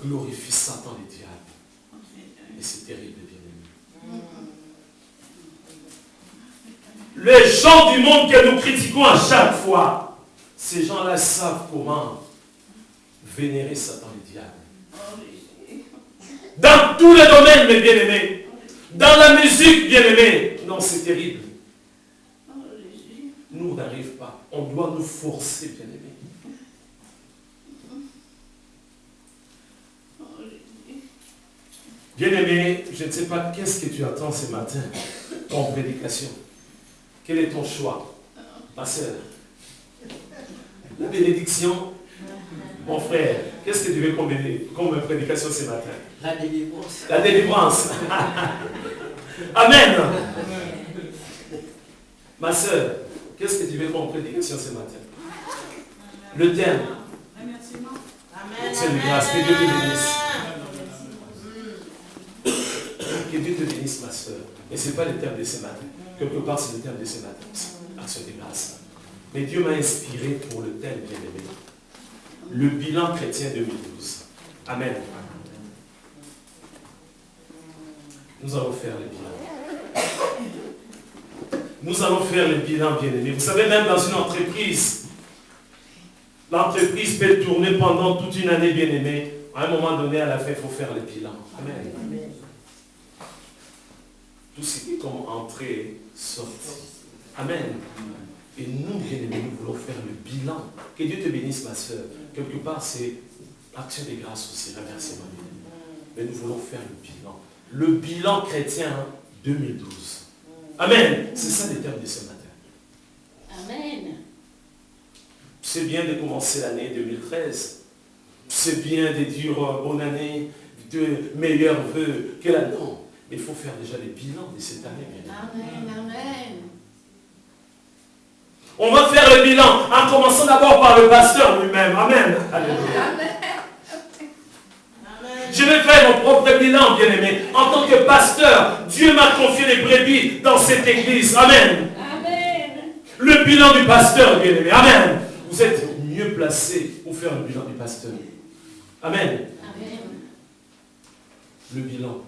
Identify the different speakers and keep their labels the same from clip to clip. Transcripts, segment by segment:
Speaker 1: glorifient Satan et le diable. Et c'est terrible, bien-aimé. Les gens du monde que nous critiquons à chaque fois, ces gens-là savent comment vénérer Satan et le diable. Dans tous les domaines, mes bien-aimés. Dans la musique, bien-aimés. Non, c'est terrible. Nous, on n'arrive pas. On doit nous forcer, bien-aimés. Bien-aimé, je ne sais pas qu'est-ce que tu attends ce matin en prédication. Quel est ton choix, ma soeur? La bénédiction, mon frère, qu'est-ce que tu veux comme prédication ce matin?
Speaker 2: La délivrance.
Speaker 1: La délivrance. Amen. Ma soeur, qu'est-ce que tu veux comme prédication ce matin? Le thème. C'est de grâce. Que Dieu te bénisse. Que Dieu te bénisse, ma soeur. Mais ce n'est pas le thème de ce matin. Quelque part, c'est le thème de ce matin. Action de grâce. Mais Dieu m'a inspiré pour le thème, bien-aimé. Le bilan chrétien 2012. Amen. Nous allons faire le bilan. Nous allons faire le bilan, bien-aimé. Vous savez, même dans une entreprise, l'entreprise peut tourner pendant toute une année, bien-aimé. À un moment donné, à la fin, il faut faire le bilan. Amen. Tout ce qui est comme entrée, sortie. Amen. Et nous, bien-aimés, nous voulons faire le bilan. Que Dieu te bénisse, ma soeur. Quelque part, c'est action de grâce aussi, remerciement. Mais nous voulons faire le bilan. Le bilan chrétien 2012. Amen. C'est ça le terme de ce matin.
Speaker 3: Amen.
Speaker 1: C'est bien de commencer l'année 2013. C'est bien de dire bonne année, de meilleurs vœux que la non. Mais il faut faire déjà les bilans de cette année.
Speaker 3: Amen. Amen.
Speaker 1: On va faire le bilan en commençant d'abord par le pasteur lui-même. Amen. Alléluia.
Speaker 3: Amen.
Speaker 1: Je vais faire mon propre bilan, bien-aimé. En tant que pasteur, Dieu m'a confié les brebis dans cette église. Amen.
Speaker 3: Amen.
Speaker 1: Le bilan du pasteur, bien-aimé. Amen. Vous êtes mieux placé pour faire le bilan du pasteur. Amen.
Speaker 3: Amen.
Speaker 1: Le bilan.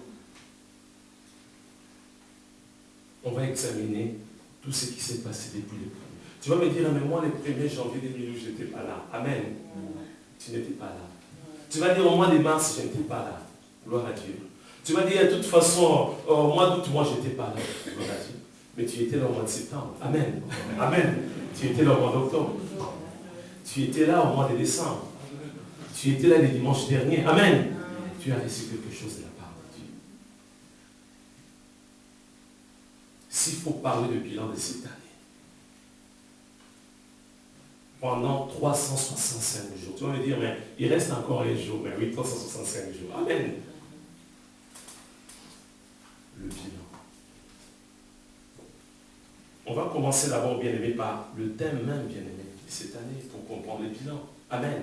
Speaker 1: On va examiner tout ce qui s'est passé depuis le premier. Tu vas me dire, mais moi, le 1er janvier 2012, je n'étais pas là. Amen. Tu n'étais pas là. Tu vas dire, au mois de mars, je n'étais pas là. Gloire à Dieu. Tu vas dire, de toute façon, au mois d'août, moi, je n'étais pas là. Gloire à Dieu. Mais tu étais là au mois de septembre. Amen. Amen. Tu étais là au mois d'octobre. Tu étais là au mois de décembre. Tu étais là le dimanche dernier. Amen. Tu as reçu quelque chose de la part de Dieu. S'il faut parler de bilan de cette année, pendant 365 jours. Tu vas me dire, mais il reste encore les jours. Mais oui, 365 jours. Amen. Le bilan. On va commencer d'abord, bien-aimé, par le thème même, bien-aimé, de cette année, pour comprendre le bilan. Amen.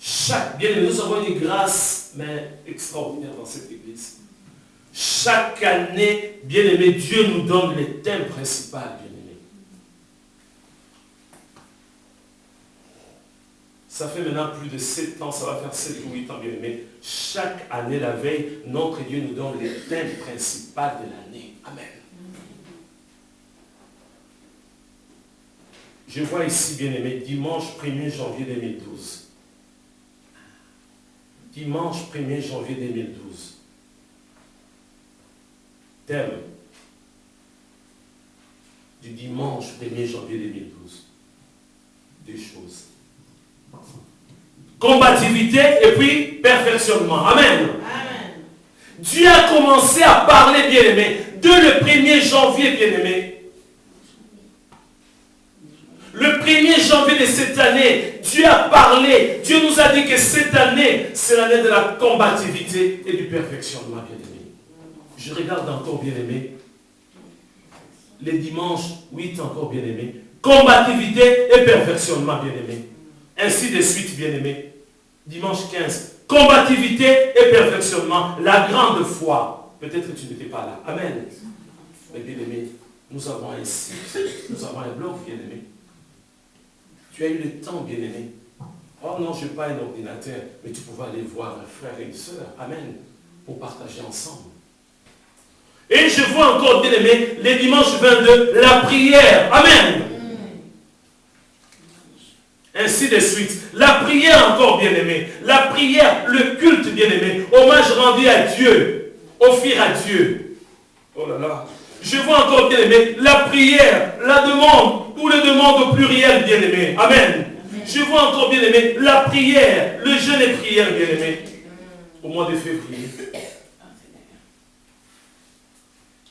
Speaker 1: Chaque, bien-aimé, nous avons une grâce, mais extraordinaire dans cette église. Chaque année, bien-aimé, Dieu nous donne les thèmes principaux, bien-aimé. Ça fait maintenant plus de 7 ans, ça va faire 7 ou 8 ans, bien-aimé. Chaque année, la veille, notre Dieu nous donne les thèmes principaux de l'année. Amen. Je vois ici, bien-aimé, dimanche 1er janvier 2012. Dimanche 1er janvier 2012. Thème du dimanche 1er janvier 2012. Deux choses. Combativité et puis perfectionnement. Amen.
Speaker 3: Amen.
Speaker 1: Dieu a commencé à parler, bien-aimé, dès le 1er janvier, bien-aimé. Le 1er janvier de cette année, Dieu a parlé. Dieu nous a dit que cette année, c'est l'année de la combativité et du perfectionnement, bien-aimé. Je regarde encore, bien-aimé, les dimanches 8 encore, bien-aimé, combativité et perfectionnement, bien-aimé. Ainsi de suite, bien-aimé. Dimanche 15, combativité et perfectionnement, la grande foi. Peut-être que tu n'étais pas là. Amen. Mais bien-aimé, nous avons un site, nous avons un blog, bien-aimé. Tu as eu le temps, bien-aimé, Oh non, je n'ai pas un ordinateur, mais tu pouvais aller voir un frère et une sœur. Amen. Pour partager ensemble. Et je vois encore, bien aimé, les dimanches 22, la prière. Amen. Ainsi de suite. La prière encore, bien aimé. La prière, le culte, bien aimé. Hommage rendu à Dieu. Offrir à Dieu. Oh là là. Je vois encore, bien aimé, la prière, la demande, ou les demandes au pluriel, bien aimé. Amen. Je vois encore, bien aimé, la prière, le jeûne et prière, bien aimé. Au mois de février.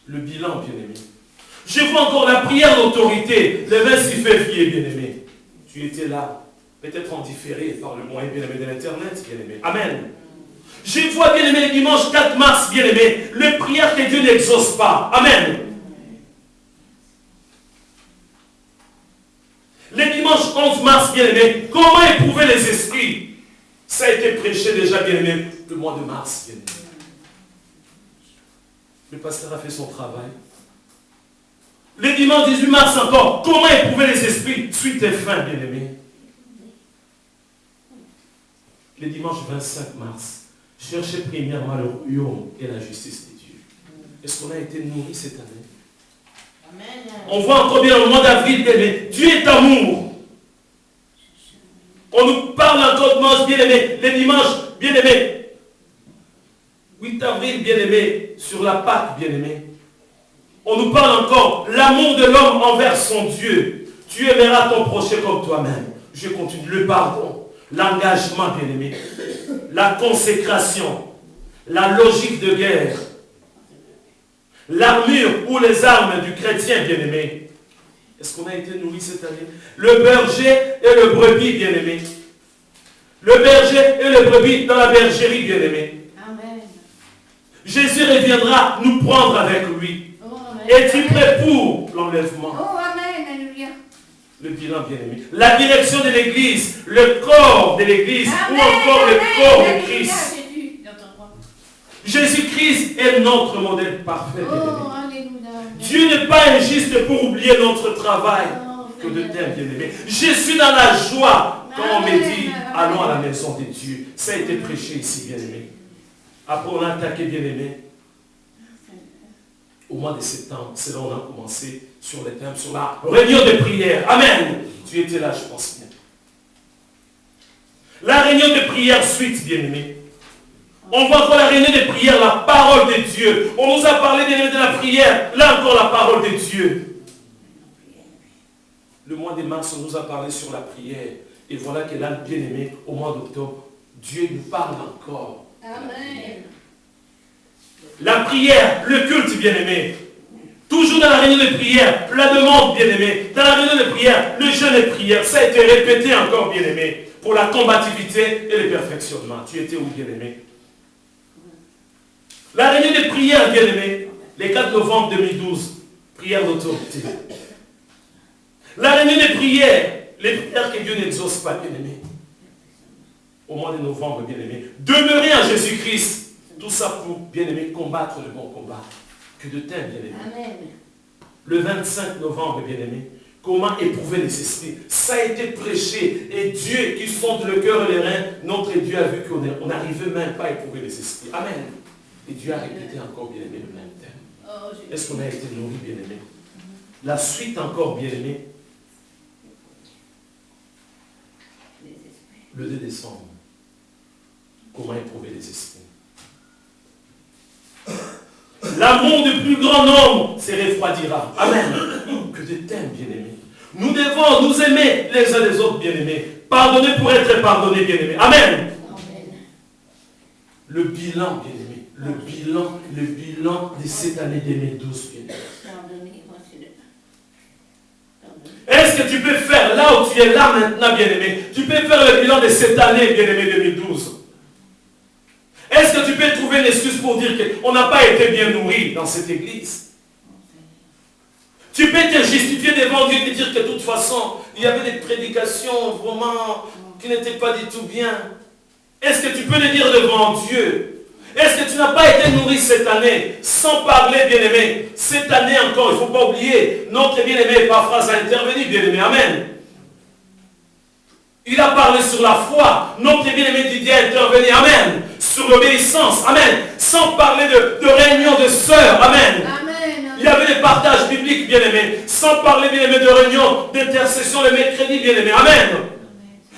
Speaker 1: Le bilan, bien aimé. Je vois encore la prière d'autorité, le 26 février, bien aimé. Tu étais là, peut-être en différé par le moyen, bien aimé, de l'Internet, bien aimé. Amen. Je vois, bien aimé, le dimanche 4 mars, bien aimé, les prières que Dieu n'exauce pas. Amen. Le dimanche 11 mars, bien aimé, comment éprouver les esprits? Ça a été prêché déjà, bien aimé, le mois de mars, bien aimé. Le pasteur a fait son travail. Le dimanche 18 mars encore, comment éprouver les esprits? Suite et fin, bien aimé. Le dimanche 25 mars, cherchez premièrement le royaume et la justice de Dieu. Est-ce qu'on a été nourri cette année? Amen. On voit encore bien au mois d'avril, bien aimé, Dieu est amour. On nous parle encore de dimanche, bien aimé, les dimanches, bien aimé. 8 avril, bien aimé, sur la Pâque, bien aimé. On nous parle encore l'amour de l'homme envers son Dieu. Tu aimeras ton prochain comme toi-même. Je continue. Le pardon, l'engagement, bien aimé, la consécration, la logique de guerre, l'armure ou les armes du chrétien, bien aimé. Est-ce qu'on a été nourri cette année? Le berger et le brebis, bien aimé. Le berger et le brebis dans la bergerie, bien aimé.
Speaker 3: Amen.
Speaker 1: Jésus reviendra nous prendre avec lui.
Speaker 3: Oh, amen.
Speaker 1: Es-tu prêt pour l'enlèvement?
Speaker 3: Oh, amen. Alléluia.
Speaker 1: Le bilan, bien aimé. La direction de l'église, le corps de l'église, ou encore le corps de Christ. Jésus-Christ est notre modèle parfait, bien aimé.
Speaker 3: Oh, alléluia.
Speaker 1: Dieu n'est pas injuste pour oublier notre travail. Que de thème, bien aimé. Je suis dans la joie quand on me dit allons à la maison de Dieu. Ça a été prêché ici, bien aimé. Après, on a attaqué, bien aimé. Au mois de septembre, c'est là où on a commencé sur les thèmes, sur la réunion de prière. Amen. Tu étais là, je pense bien. La réunion de prière suite, bien aimé. On voit encore la réunion de prière, la parole de Dieu. On nous a parlé bien aimé, de la prière. Là encore, la parole de Dieu. Le mois de mars, on nous a parlé sur la prière. Et voilà que là, bien aimé, au mois d'octobre, Dieu nous parle encore.
Speaker 3: Amen.
Speaker 1: La prière, le culte, bien aimé. Toujours dans la réunion de prière, la demande, bien aimé. Dans la réunion de prière, le jeûne et prière. Ça a été répété encore, bien aimé. Pour la combativité et le perfectionnement. Tu étais où, bien aimé? La réunion de prière, bien aimé. Le 4 novembre 2012. Prière d'autorité. La réunion de prière. Les prières que Dieu n'exauce pas, bien aimé. Au mois de novembre, bien aimé. Demeurer en Jésus-Christ. Tout ça pour, bien aimé, combattre le bon combat. Que de thème, bien aimé.
Speaker 3: Amen.
Speaker 1: Le 25 novembre, bien aimé. Comment éprouver les esprits. Ça a été prêché. Et Dieu qui sonde le cœur et les reins, notre Dieu a vu qu'on n'arrivait même pas à éprouver les esprits. Amen. Et Dieu a répété encore, bien aimé, le même thème.
Speaker 3: Oh,
Speaker 1: Est-ce qu'on a été nourri, bien aimé? La suite encore, bien aimé. Le 2 décembre. Comment éprouver les esprits? L'amour du plus grand nombre se refroidira. Amen. Que de thèmes, bien-aimés. Nous devons nous aimer les uns les autres, bien-aimés. Pardonner pour être pardonnés, bien-aimés. Amen. Le bilan, bien-aimés. Le bilan de cette année 2012, bien-aimés. Est-ce que tu peux faire, là où tu es là maintenant, bien-aimé, tu peux faire le bilan de cette année, bien-aimé, 2012? Est-ce que tu peux trouver une excuse pour dire qu'on n'a pas été bien nourri dans cette église? Tu peux te justifier devant Dieu et te dire que de toute façon, il y avait des prédications vraiment qui n'étaient pas du tout bien. Est-ce que tu peux le dire devant Dieu? Est-ce que tu n'as pas été nourri cette année? Sans parler, bien-aimé. Cette année encore, il ne faut pas oublier, notre bien-aimé Epaphras a intervenu, bien-aimé. Amen. Il a parlé sur la foi. Notre bien-aimé Didier est intervenu. Amen. Sur l'obéissance. Amen. Sans parler de réunion de sœurs. Amen.
Speaker 3: Amen.
Speaker 1: Il y avait des partages bibliques, bien-aimés. Sans parler, bien-aimés, de réunion d'intercession le mercredi, bien-aimés. Amen.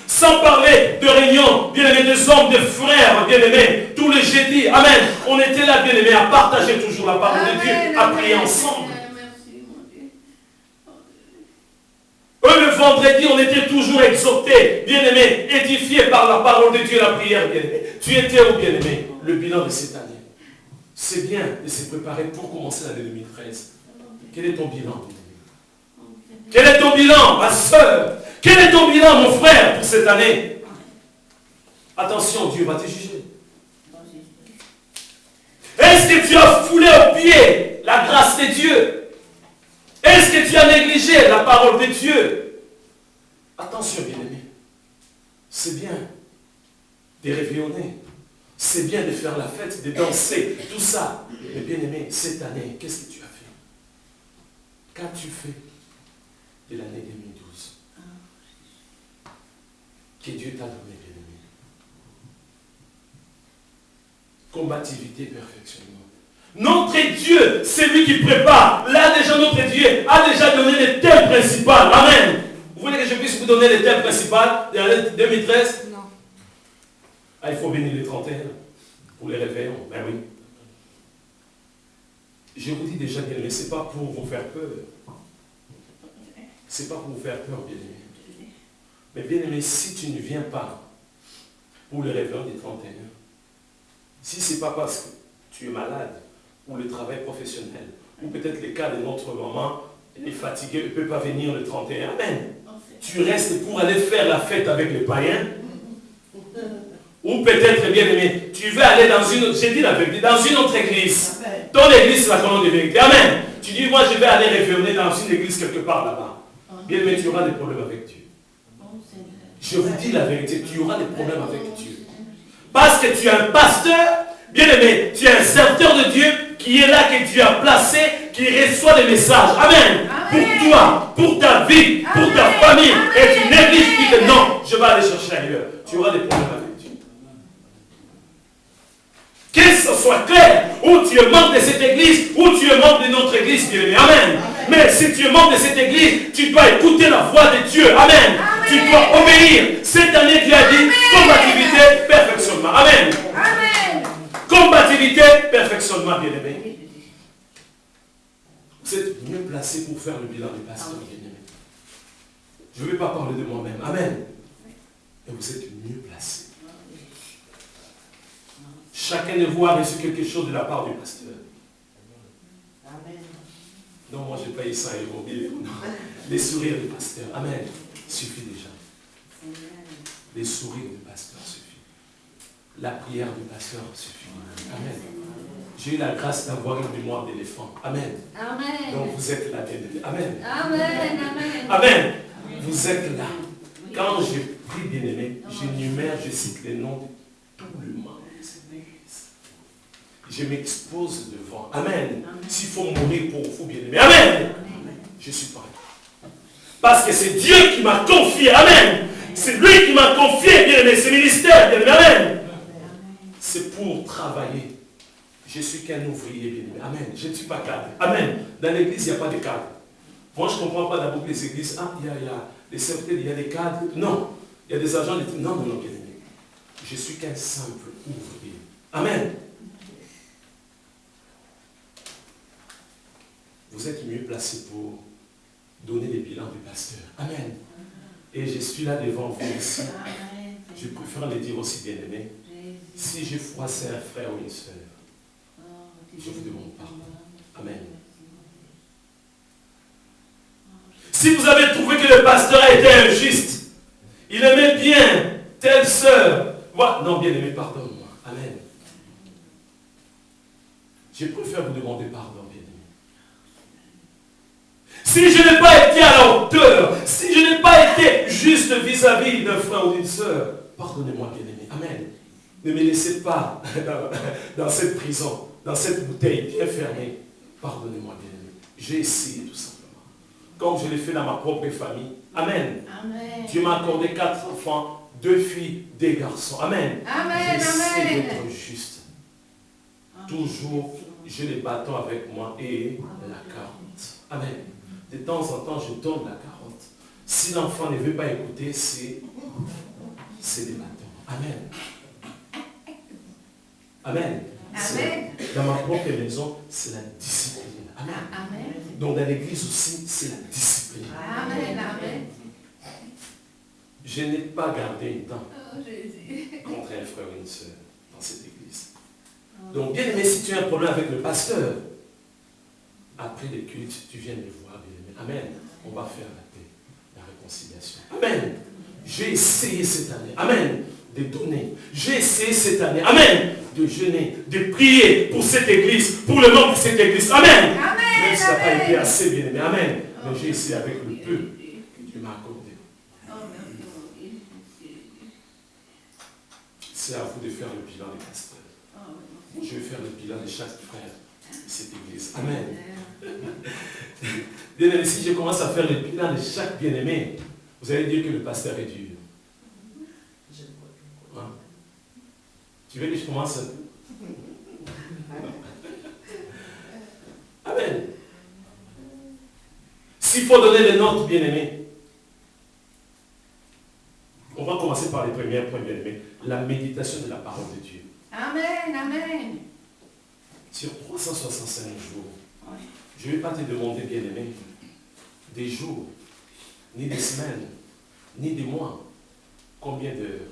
Speaker 1: Sans parler de réunion, bien-aimés, des hommes, des frères, bien-aimés, tous les jeudis. Amen. On était là, bien-aimés, à partager toujours la parole de Dieu, à prier ensemble. Eux, le vendredi, on était toujours exhortés, bien-aimés, édifiés par la parole de Dieu, la prière, bien-aimés. Tu étais où, bien-aimé? Le bilan de cette année. C'est bien de se préparer pour commencer l'année 2013. Quel est ton bilan, bien-aimé? Quel est ton bilan, ma soeur? Quel est ton bilan, mon frère, pour cette année? Attention, Dieu va te juger. Est-ce que tu as foulé aux pieds la grâce de Dieu? Est-ce que tu as négligé la parole de Dieu? Attention, bien-aimé. C'est bien de réveillonner. C'est bien de faire la fête, de danser, tout ça. Mais bien-aimé, cette année, qu'est-ce que tu as fait? Qu'as-tu fait de l'année 2012? Que Dieu t'a donné, bien-aimé. Combativité, perfectionnement. Notre Dieu, c'est lui qui prépare. Là déjà, notre Dieu a déjà donné les thèmes principaux. Amen. Vous voulez que je puisse vous donner les thèmes principaux de l'année 2013?
Speaker 3: Non.
Speaker 1: Ah, il faut bénir les 31 pour les réveillons. Ben oui. Je vous dis déjà, bien-aimé, ce n'est pas pour vous faire peur. Ce n'est pas pour vous faire peur, bien-aimé. Mais bien-aimé, si tu ne viens pas pour les réveillons des 31, si ce n'est pas parce que tu es malade, ou le travail professionnel, ou peut-être le cas de notre maman, elle est fatiguée, elle ne peut pas venir le 31. Amen. Tu restes pour aller faire la fête avec les païens. Ou peut-être, bien aimé, tu veux aller dans une autre, j'ai dit la vérité, dans une autre église. Ton église, c'est la colonne de vérité. Amen. Tu dis, moi je vais aller référender dans une église quelque part là-bas. Bien aimé, tu auras des problèmes avec Dieu. Je vous dis la vérité, tu auras des problèmes avec Dieu. Parce que tu es un pasteur, bien aimé, tu es un serviteur de Dieu qui est là, que Dieu a placé, qui reçoit des messages. Amen. Pour toi, pour ta vie, pour ta famille. Et tu négliges, tu dis que non, je vais aller chercher ailleurs. Tu auras des problèmes avec Dieu. Que ce soit clair, ou tu es membre de cette église, ou tu es membre de notre église, bien aimé. Amen. Mais si tu es membre de cette église, tu dois écouter la voix de Dieu. Amen. Tu dois obéir. Cette année, Dieu a dit combativité, perfectionnement. Amen. Combativité, perfectionnement, bien-aimé. Vous êtes mieux placé pour faire le bilan du pasteur, bien-aimé. Je ne vais pas parler de moi-même. Amen. Mais vous êtes mieux placé. Chacun de vous a reçu quelque chose de la part du pasteur.
Speaker 2: Amen.
Speaker 1: Non, moi, je paye 100 euros. Les sourires du pasteur. Amen. Suffit déjà. Les sourires du pasteur suffit. La prière du pasteur suffit. Amen. J'ai eu la grâce d'avoir une mémoire d'éléphant. Amen.
Speaker 3: Amen.
Speaker 1: Donc vous êtes là, bien-aimé. Amen.
Speaker 3: Amen.
Speaker 1: Amen. Vous êtes là. Quand je prie, bien-aimé, j'énumère, je cite les noms de tout le monde de cette église. Je m'expose devant. Amen. S'il faut mourir pour vous, bien-aimé. Amen. Je suis prêt. Parce que c'est Dieu qui m'a confié. Amen. C'est lui qui m'a confié, bien-aimé, ce ministère, bien-aimé. Amen. C'est pour travailler. Je suis qu'un ouvrier, bien-aimé. Amen. Je ne suis pas cadre. Amen. Dans l'église, il n'y a pas de cadre. Moi, je ne comprends pas d'abord que les églises, il y a les serviteurs, il y a des cadres. Non. Il y a des agents. Non, bien-aimé. Je suis qu'un simple ouvrier. Amen. Vous êtes mieux placé pour donner les bilans du pasteur. Amen. Et je suis là devant vous ici. Je préfère le dire aussi, bien-aimé. Si j'ai froissé un frère ou une sœur, je vous demande pardon. Amen. Si vous avez trouvé que le pasteur a été injuste, il aimait bien telle sœur, non, bien aimé, pardonne-moi. Amen. Je préfère vous demander pardon, bien aimé. Si je n'ai pas été à la hauteur, si je n'ai pas été juste vis-à-vis d'un frère ou d'une sœur, pardonnez-moi, bien aimé. Amen. Ne me laissez pas dans cette prison, dans cette bouteille bien fermée. Pardonnez-moi, bien aimé. J'ai essayé tout simplement. comme je l'ai fait dans ma propre famille. Amen.
Speaker 3: Amen.
Speaker 1: Dieu m'a accordé 4 enfants, 2 filles, 2 garçons. Amen.
Speaker 3: Amen.
Speaker 1: J'essaie
Speaker 3: Amen.
Speaker 1: d'être juste. Toujours, j'ai les bâtons avec moi et la carotte. Amen. De temps en temps, je donne la carotte. Si l'enfant ne veut pas écouter, c'est des bâtons. Amen. Amen.
Speaker 3: Amen.
Speaker 1: Dans ma propre maison, c'est la discipline. Amen.
Speaker 3: Amen.
Speaker 1: Donc dans l'église aussi, c'est la discipline.
Speaker 3: Amen. Amen.
Speaker 1: Je n'ai pas gardé une dent
Speaker 3: Oh Jésus.
Speaker 1: contre un frère ou une soeur dans cette église. Donc bien aimé, si tu as un problème avec le pasteur, après le culte, tu viens me voir, bien aimé. Amen. On va faire la paix, la réconciliation. Amen. J'ai essayé cette année. Amen. De donner. J'ai essayé cette année. Amen. De jeûner, de prier pour cette église, pour le nom de cette église. Amen.
Speaker 3: Amen.
Speaker 1: Même si ça n'a pas
Speaker 3: Amen.
Speaker 1: été assez bien aimé. Amen. Mais j'ai essayé avec le peu que Dieu m'a accordé.
Speaker 3: Oh, merci, mon Dieu.
Speaker 1: C'est à vous de faire le bilan des pasteurs.
Speaker 3: Oh, merci.
Speaker 1: Je vais faire le bilan de chaque frère de cette église. Amen. Bien aimé, si je commence à faire le bilan de chaque bien-aimé, vous allez dire que le pasteur est dur. Hein? Tu veux que je commence? Amen. S'il faut donner des notes, bien-aimés, on va commencer par les premiers points, bien-aimés. La méditation de la parole de Dieu.
Speaker 3: Amen. Amen.
Speaker 1: Sur 365 jours,
Speaker 3: Oui.
Speaker 1: je ne vais pas te demander, bien-aimé, des jours, ni des semaines, ni des mois, combien d'heures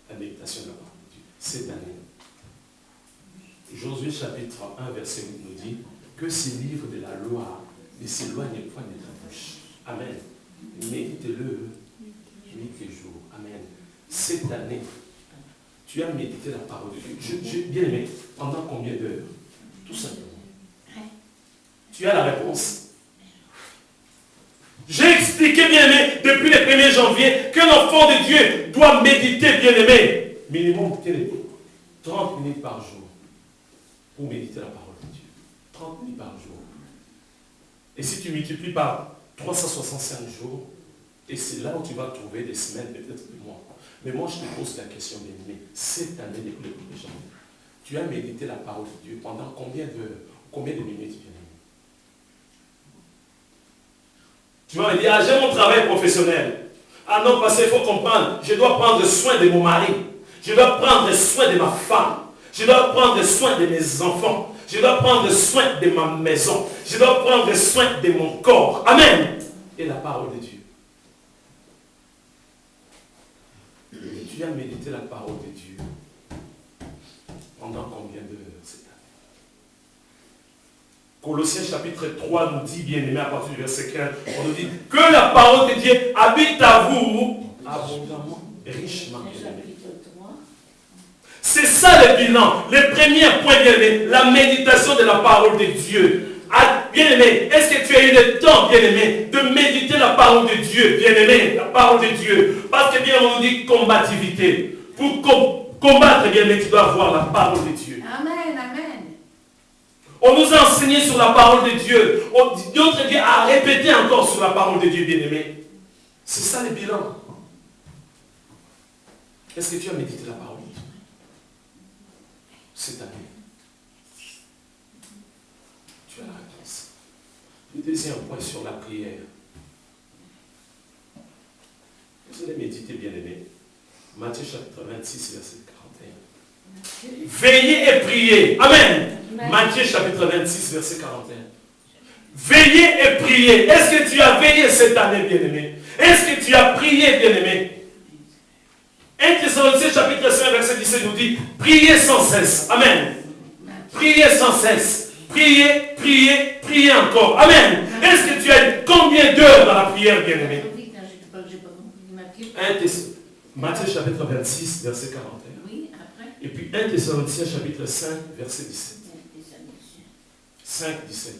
Speaker 1: la méditation de la parole de Dieu cette année. Josué chapitre 1, verset 8 nous dit que ces livres de la loi ne s'éloignent point de ta bouche. Amen. Médite-le nuit et jour. Amen. Cette année, tu as médité la parole de Dieu. J'ai bien aimé, pendant combien d'heures? Tout simplement. Tu as la réponse. J'ai expliqué, bien-aimé, depuis le 1er janvier, que l'enfant de Dieu doit méditer, bien-aimé, minimum 30 minutes par jour pour méditer la parole de Dieu. 30 minutes par jour. Et si tu multiplies par 365 jours, et c'est là où tu vas trouver des semaines, peut-être des mois. Mais moi, je te pose la question, bien-aimé, cette année, depuis le 1er janvier, tu as médité la parole de Dieu pendant combien de minutes, bien-aimé? Tu vas me dire, ah, j'ai mon travail professionnel. Ah non, parce qu'il faut comprendre, je dois prendre soin de mon mari. Je dois prendre soin de ma femme. Je dois prendre soin de mes enfants. Je dois prendre soin de ma maison. Je dois prendre soin de mon corps. Amen. Et la parole de Dieu. Et tu as médité la parole de Dieu pendant combien d'heures cette année? Colossiens chapitre 3 nous dit, bien aimé, à partir du verset 15, on nous dit que la parole de Dieu habite à vous abondamment, richement, bien aimé. C'est ça le bilan. Le premier point, bien aimé, la méditation de la parole de Dieu. Ah, bien aimé, est-ce que tu as eu le temps, bien aimé, de méditer la parole de Dieu, bien aimé, la parole de Dieu? Parce que bien on nous dit combativité. Pour combattre, bien aimé, tu dois avoir la parole de Dieu.
Speaker 3: Amen. Amen.
Speaker 1: On nous a enseigné sur la parole de Dieu. D'autres Dieu a répété encore sur la parole de Dieu, bien aimé. C'est ça le bilan. Est-ce que tu as médité la parole de Dieu cette année? Tu as la réponse. Le deuxième point sur la prière. Vous allez méditer, bien aimé. Matthieu chapitre 26, verset 41. Veillez et priez. Amen. Matthieu chapitre 26, verset 41. Veillez et priez. Est-ce que tu as veillé cette année, bien-aimé? Est-ce que tu as prié, bien-aimé? 1 Thessaloniciens chapitre 5, verset 17 nous dit, priez sans cesse. Amen. Priez sans cesse. Priez, priez, priez encore. Amen. Est-ce que tu as eu combien d'heures dans la prière, bien-aimé? Matthieu chapitre 26, verset 41.
Speaker 3: Oui, après.
Speaker 1: Et puis 1 Thessaloniciens chapitre 5, verset 17. 5, 17.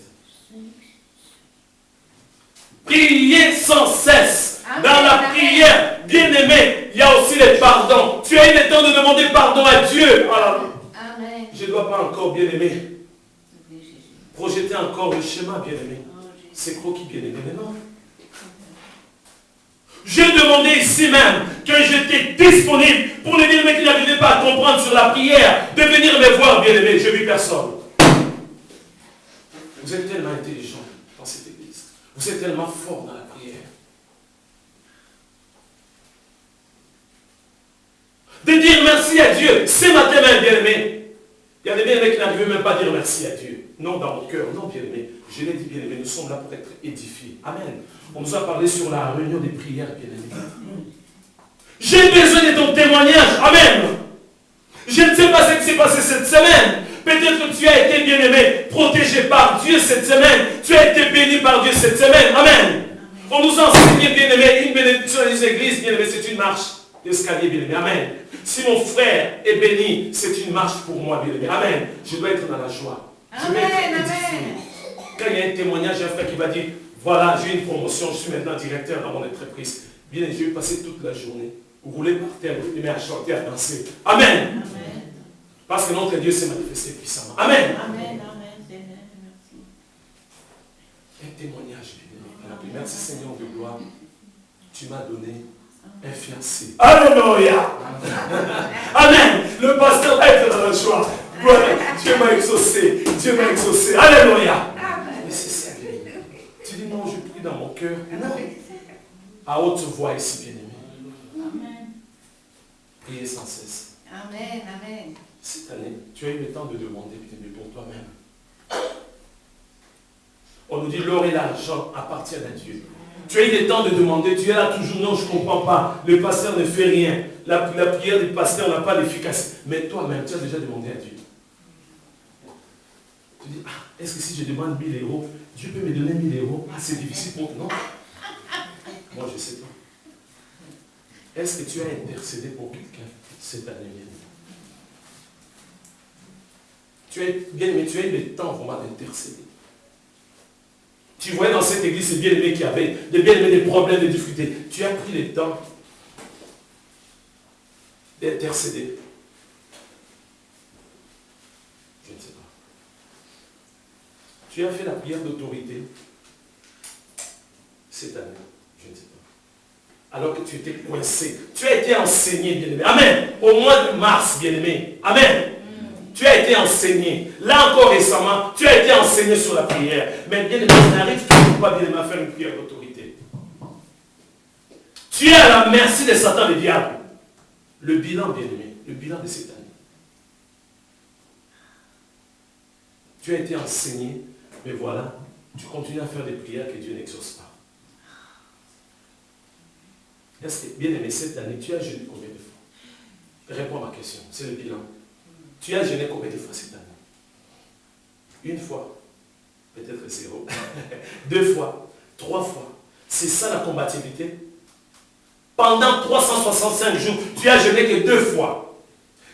Speaker 1: Priez sans cesse.
Speaker 3: Amen,
Speaker 1: Dans la
Speaker 3: amen.
Speaker 1: prière, bien-aimé, il y a aussi le pardon. Tu as eu le temps de demander pardon à Dieu. Alors,
Speaker 3: Amen.
Speaker 1: je ne dois pas encore, bien-aimé, projeter encore le schéma, bien-aimé. C'est croquis, bien-aimé. Mais non, J'ai demandé ici même que j'étais disponible pour les bien-aimés qui n'arrivaient pas à comprendre sur la prière, de venir me voir, bien-aimés. Je n'ai vu personne. Vous êtes tellement intelligent dans cette église. Vous êtes tellement fort dans la prière. De dire merci à Dieu. Ce matin même, bien-aimés. Il y a des bien-aimés qui n'arrivaient même pas à dire merci à Dieu. Non, dans mon cœur. Non, bien-aimés. Je l'ai dit, bien-aimés. Nous sommes là pour être édifiés. Amen. On nous a parlé sur la réunion des prières, bien-aimés. J'ai besoin de ton témoignage. Amen. Je ne sais pas ce qui s'est passé cette semaine. Peut-être que tu as été bien-aimé, protégé par Dieu cette semaine. Tu as été béni par Dieu cette semaine. Amen. On nous a enseigné, bien-aimé, une bénédiction dans les églises, bien-aimé, c'est une marche d'escalier, bien-aimé. Amen. Si mon frère est béni, c'est une marche pour moi, bien-aimé. Amen. Je dois être dans la joie.
Speaker 3: Amen, amen.
Speaker 1: Quand il y a un témoignage, il y a un frère qui va dire, voilà, j'ai une promotion, je suis maintenant directeur dans mon entreprise. Bien, je vais passer toute la journée. Vous roulez par terre, vous venez à chanter, à danser. Amen.
Speaker 3: Amen.
Speaker 1: Parce que notre Dieu s'est manifesté puissamment. Amen.
Speaker 3: Amen, amen, Seigneur, merci.
Speaker 1: Un témoignage, bien-aimé. Merci Seigneur de gloire. Tu m'as donné un fiancé. Alléluia. Amen. Le pasteur va être dans la joie. Voilà. Dieu m'a exaucé. Dieu m'a exaucé. Alléluia. Mais c'est ça. Tu dis non, je prie dans mon cœur. Non. À haute voix ici, bien-aimé.
Speaker 3: Amen.
Speaker 1: Priez sans cesse.
Speaker 3: Amen, amen.
Speaker 1: Cette année, tu as eu le temps de demander, bien-aimé, pour toi-même. On nous dit l'or et l'argent appartiennent à Dieu. Tu as eu le temps de demander, tu es là toujours, non, je ne comprends pas. Le pasteur ne fait rien. La prière du pasteur n'a pas d'efficacité. Mais toi-même, tu as déjà demandé à Dieu. Tu dis, est-ce que si je demande 1000 euros, Dieu peut me donner 1000 euros? C'est difficile pour toi. Non. Moi, je ne sais pas. Est-ce que tu as intercédé pour quelqu'un cette année, bien-aimé? Tu as eu le temps vraiment d'intercéder. Tu voyais dans cette église ces bien-aimés qui avaient des bien-aimés, des problèmes, des difficultés. Tu as pris le temps d'intercéder. Je ne sais pas. Tu as fait la prière d'autorité cette année. Je ne sais pas. Alors que tu étais coincé. Tu as été enseigné, bien-aimé. Amen. Au mois de mars, bien-aimé. Amen. Tu as été enseigné. Là encore récemment, tu as été enseigné sur la prière. Mais bien-aimé, tu n'arrives toujours pas, bien-aimé, à faire une prière d'autorité. Tu es à la merci de Satan, le diable. Le bilan, bien-aimé, le bilan de cette année. Tu as été enseigné, mais voilà, tu continues à faire des prières que Dieu n'exauce pas. Est-ce que, bien-aimé, cette année, tu as jeûné combien de fois? Réponds à ma question, c'est le bilan. Tu as jeûné combien de fois cette année? Une fois, peut-être 0. 2 fois, 3 fois. C'est ça la combativité. Pendant 365 jours, tu as jeûné que 2 fois.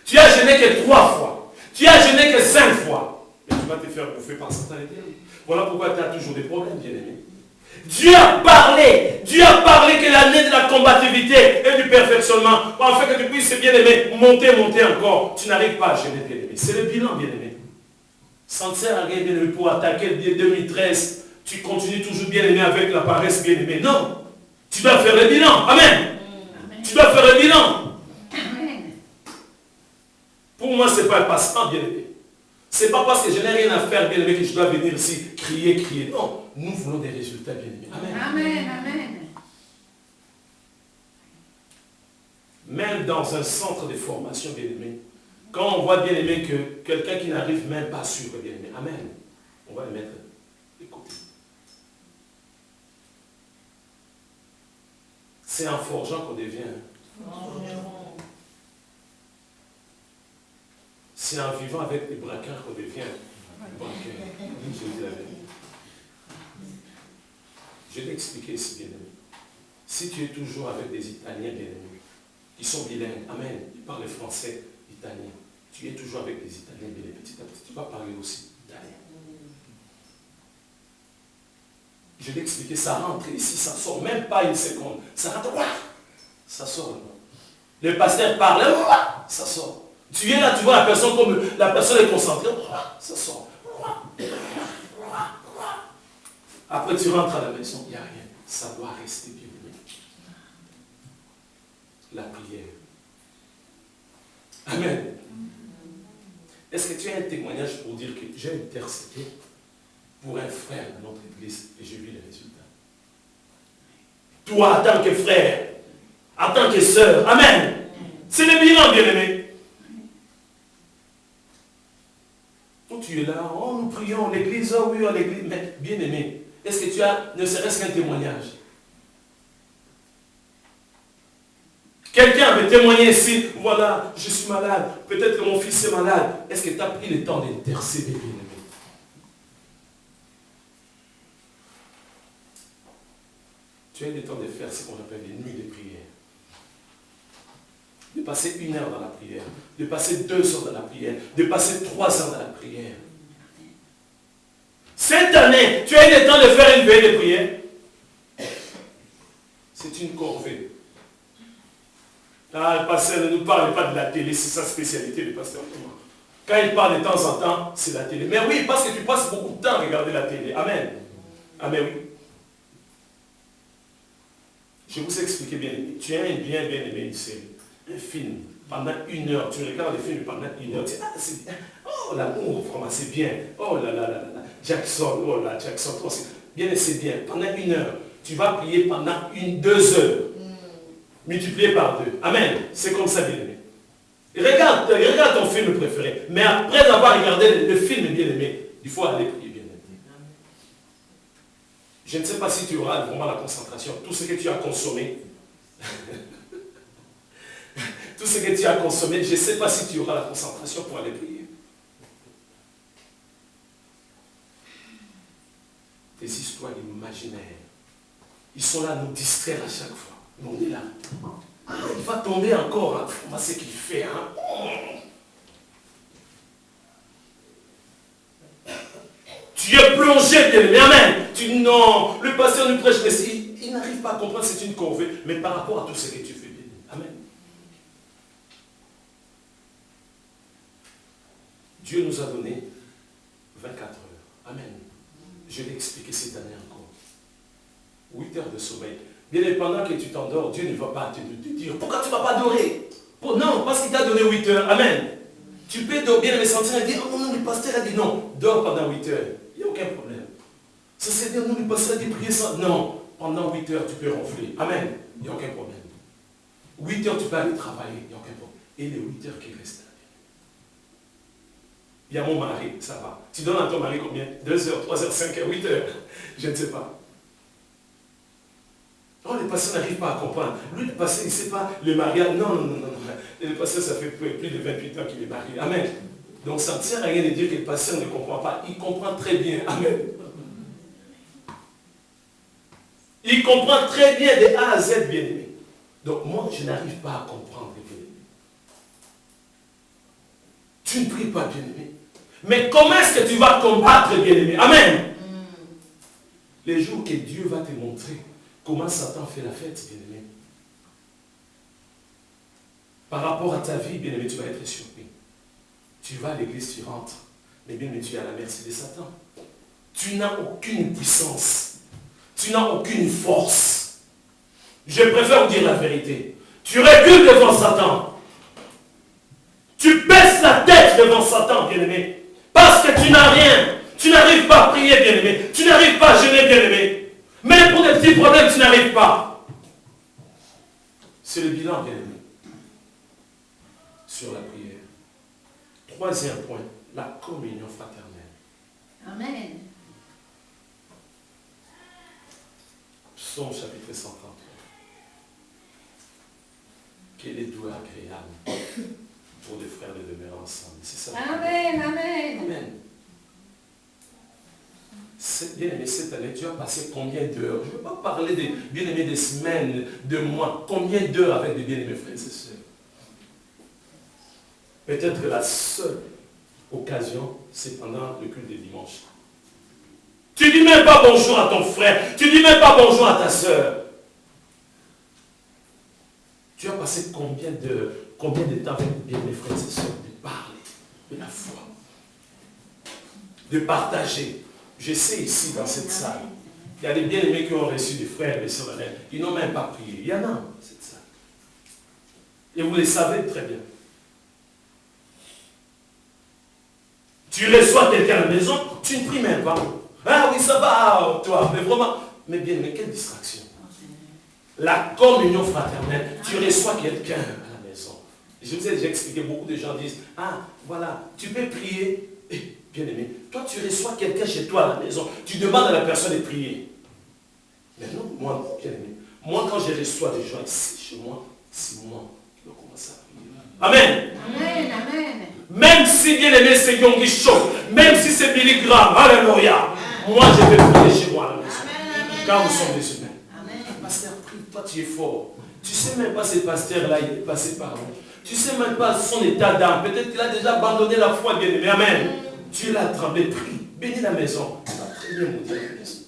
Speaker 1: Tu as jeûné que 3 fois. Tu as jeûné que 5 fois. Et tu vas te faire bouffer par Satan et diable. Voilà pourquoi tu as toujours des problèmes, bien-aimé. Dieu a parlé que l'année de la combativité et du perfectionnement, en fait que tu puisses, bien-aimé, monter encore. Tu n'arrives pas à jeûner, bien-aimé. C'est le bilan, bien-aimé. Ça ne sert à rien, bien-aimé, pour attaquer le 2013. Tu continues toujours, bien-aimé, avec la paresse, bien-aimé. Non. Tu dois faire le bilan. Amen. Tu dois faire le bilan.
Speaker 3: Amen.
Speaker 1: Pour moi, ce n'est pas un passe-temps, bien-aimé. Ce n'est pas parce que je n'ai rien à faire, bien-aimé, que je dois venir ici crier. Non. Nous voulons des résultats, bien-aimés. Amen.
Speaker 3: Amen, amen.
Speaker 1: Même dans un centre de formation, bien-aimé, quand on voit, bien-aimé, que quelqu'un qui n'arrive même pas sur, bien-aimé, amen, on va le mettre de côté. C'est en forgeant qu'on devient. C'est en vivant avec des braqueurs qu'on devient braqueur. Je dis la vérité. Je l'ai expliqué ici, bien-aimé. Si tu es toujours avec des Italiens, bien-aimés, qui sont bilingues, amen, ils parlent français, italien, tu es toujours avec des Italiens, bien-aimés, petit à petit, tu vas parler aussi italien. Je l'ai expliqué, ça rentre ici, ça sort, même pas une seconde. Ça rentre, ça sort. Le pasteur parle, ça sort. Tu viens là, tu vois la personne comme la personne est concentrée, ça sort. Après tu rentres à la maison, il n'y a rien. Ça doit rester, bien-aimé. la prière. Amen. Est-ce que tu as un témoignage pour dire que j'ai intercédé pour un frère de notre église et j'ai vu les résultats? Toi, en tant que frère, en tant que sœur, amen. C'est le bilan, bien-aimé. Quand tu es là, oh, nous prions l'église, oh oui, l'église, mais bien-aimé, est-ce que tu as ne serait-ce qu'un témoignage? Quelqu'un avait témoigné ici, voilà, je suis malade, peut-être que mon fils est malade. Est-ce que tu as pris le temps d'intercéder, bien-aimé? Tu as eu le temps de faire ce qu'on appelle les nuits de prière. De passer 1 heure dans la prière, de passer 2 heures dans la prière, de passer 3 heures dans la prière. Cette année, tu as eu le temps de faire une veille de prière. C'est une corvée. Ah, le pasteur ne nous parle pas de la télé, c'est sa spécialité, le pasteur. Quand il parle de temps en temps, c'est la télé. Mais oui, parce que tu passes beaucoup de temps à regarder la télé. Amen. Amen, oui. Je vous ai expliqué bien aimé. Tu as un bien aimé une série, un film. Pendant 1 heure, tu regardes le film pendant 1 heure. Tu dis, ah, c'est bien. Oh, l'amour, vraiment, c'est bien. Oh là là là là. Jackson, oh là, Jackson, oh, c'est bien, c'est bien. Pendant 1 heure, tu vas prier pendant 2 heures. Multiplié par 2. Amen. C'est comme ça, bien aimé. Regarde ton film préféré. Mais après avoir regardé le film bien aimé, il faut aller prier bien aimé. Je ne sais pas si tu auras vraiment la concentration. Tout ce que tu as consommé, tout ce que tu as consommé, je ne sais pas si tu auras la concentration pour aller prier. Des histoires imaginaires. Ils sont là à nous distraire à chaque fois. Mais on est là. Ah, il va tomber encore. Hein. On va ce qu'il fait. Hein. Tu es plongé, bien aimé. Amen. Tu dis non, le pasteur nous prêche, mais il n'arrive pas à comprendre, c'est une corvée. Mais par rapport à tout ce que tu fais, bien aimé. Amen. Dieu nous a donné 24 heures. Amen. Je l'ai expliqué cette année encore. 8 heures de sommeil. Bien aimé, pendant que tu t'endors, Dieu ne va pas te dire pourquoi tu ne vas pas adorer. Non, parce qu'il t'a donné 8 heures. Amen. Tu peux bien aimé sentir et dire oh non, le pasteur a dit non. Dors pendant 8 heures. Il n'y a aucun problème. Ça c'est dire non, le pasteur a dit prier ça. Non, pendant 8 heures, tu peux ronfler. Amen. Il n'y a aucun problème. 8 heures, tu peux aller travailler. Il n'y a aucun problème. Et les 8 heures qui restent. Il y a mon mari, ça va. Tu donnes à ton mari combien? 2 heures, 3 heures, 5 heures, 8 heures. Je ne sais pas. Oh, le pasteur n'arrive pas à comprendre. Lui, le pasteur, il ne sait pas le mariage. Non. Le pasteur, ça fait plus de 28 ans qu'il est marié. Amen. Donc, ça ne sert à rien de dire que le pasteur ne comprend pas. Il comprend très bien. Amen. Il comprend très bien de A à Z, bien aimé. Donc, moi, je n'arrive pas à comprendre, bien aimé. Tu ne pries pas, bien aimé. Mais comment est-ce que tu vas combattre, bien aimé? Amen. Les jours que Dieu va te montrer comment Satan fait la fête, bien-aimé. Par rapport à ta vie, bien-aimé, tu vas être surpris. Tu vas à l'église, tu rentres. Mais bien-aimé, tu es à la merci de Satan. Tu n'as aucune puissance. Tu n'as aucune force. Je préfère vous dire la vérité. Tu recules devant Satan. Tu baisses la tête devant Satan, bien-aimé. Parce que tu n'as rien. Tu n'arrives pas à prier, bien-aimé. Tu n'arrives pas à jeûner, bien-aimé. Même pour des petits problèmes, tu n'arrives pas. C'est le bilan, bien aimé, sur la prière. 3e point, la communion fraternelle.
Speaker 3: Amen.
Speaker 1: Psaume chapitre 133. Quel est doux et agréable pour des frères de demeurer ensemble. C'est ça.
Speaker 3: Amen, amen.
Speaker 1: Amen. Bien aimé, cette année, tu as passé combien d'heures? Je ne veux pas parler de bien aimé des semaines, de mois. Combien d'heures avec des bien aimés frères et sœurs? Peut-être que la seule occasion, c'est pendant le culte de dimanche. Tu ne dis même pas bonjour à ton frère. Tu ne dis même pas bonjour à ta sœur. Tu as passé combien de temps avec bien aimés frères et sœurs? De parler de la foi. De partager. Je sais ici, dans cette salle, il y a des bien-aimés qui ont reçu des frères et des sœurs. Ils n'ont même pas prié. Il y en a dans cette salle. Et vous le savez très bien. Tu reçois quelqu'un à la maison, tu ne pries même pas. Ah oui, ça va, toi, mais vraiment. Mais bien, mais quelle distraction. La communion fraternelle, tu reçois quelqu'un à la maison. Je vous ai déjà expliqué, beaucoup de gens disent, ah, voilà, tu peux prier. Eh, bien aimé, toi tu reçois quelqu'un chez toi à la maison, tu demandes à la personne de prier. Mais non, moi, bien aimé, moi quand je reçois des gens ici chez moi, c'est moi qui dois commencer à prier. Amen.
Speaker 3: Amen, amen.
Speaker 1: Même si, bien aimé, c'est Yonggi Show, même si c'est Billy Graham, alléluia, moi je vais prier chez moi à la maison. Quand nous sommes des humains. Pasteur, prie, toi tu es fort. Tu ne sais même pas ce pasteur-là, il est passé par où. Tu ne sais même pas son état d'âme. Peut-être qu'il a déjà abandonné la foi, bien aimé. Amen. Tu l'as tremblé, prie, bénis la maison. Tu vas très bien monter la maison.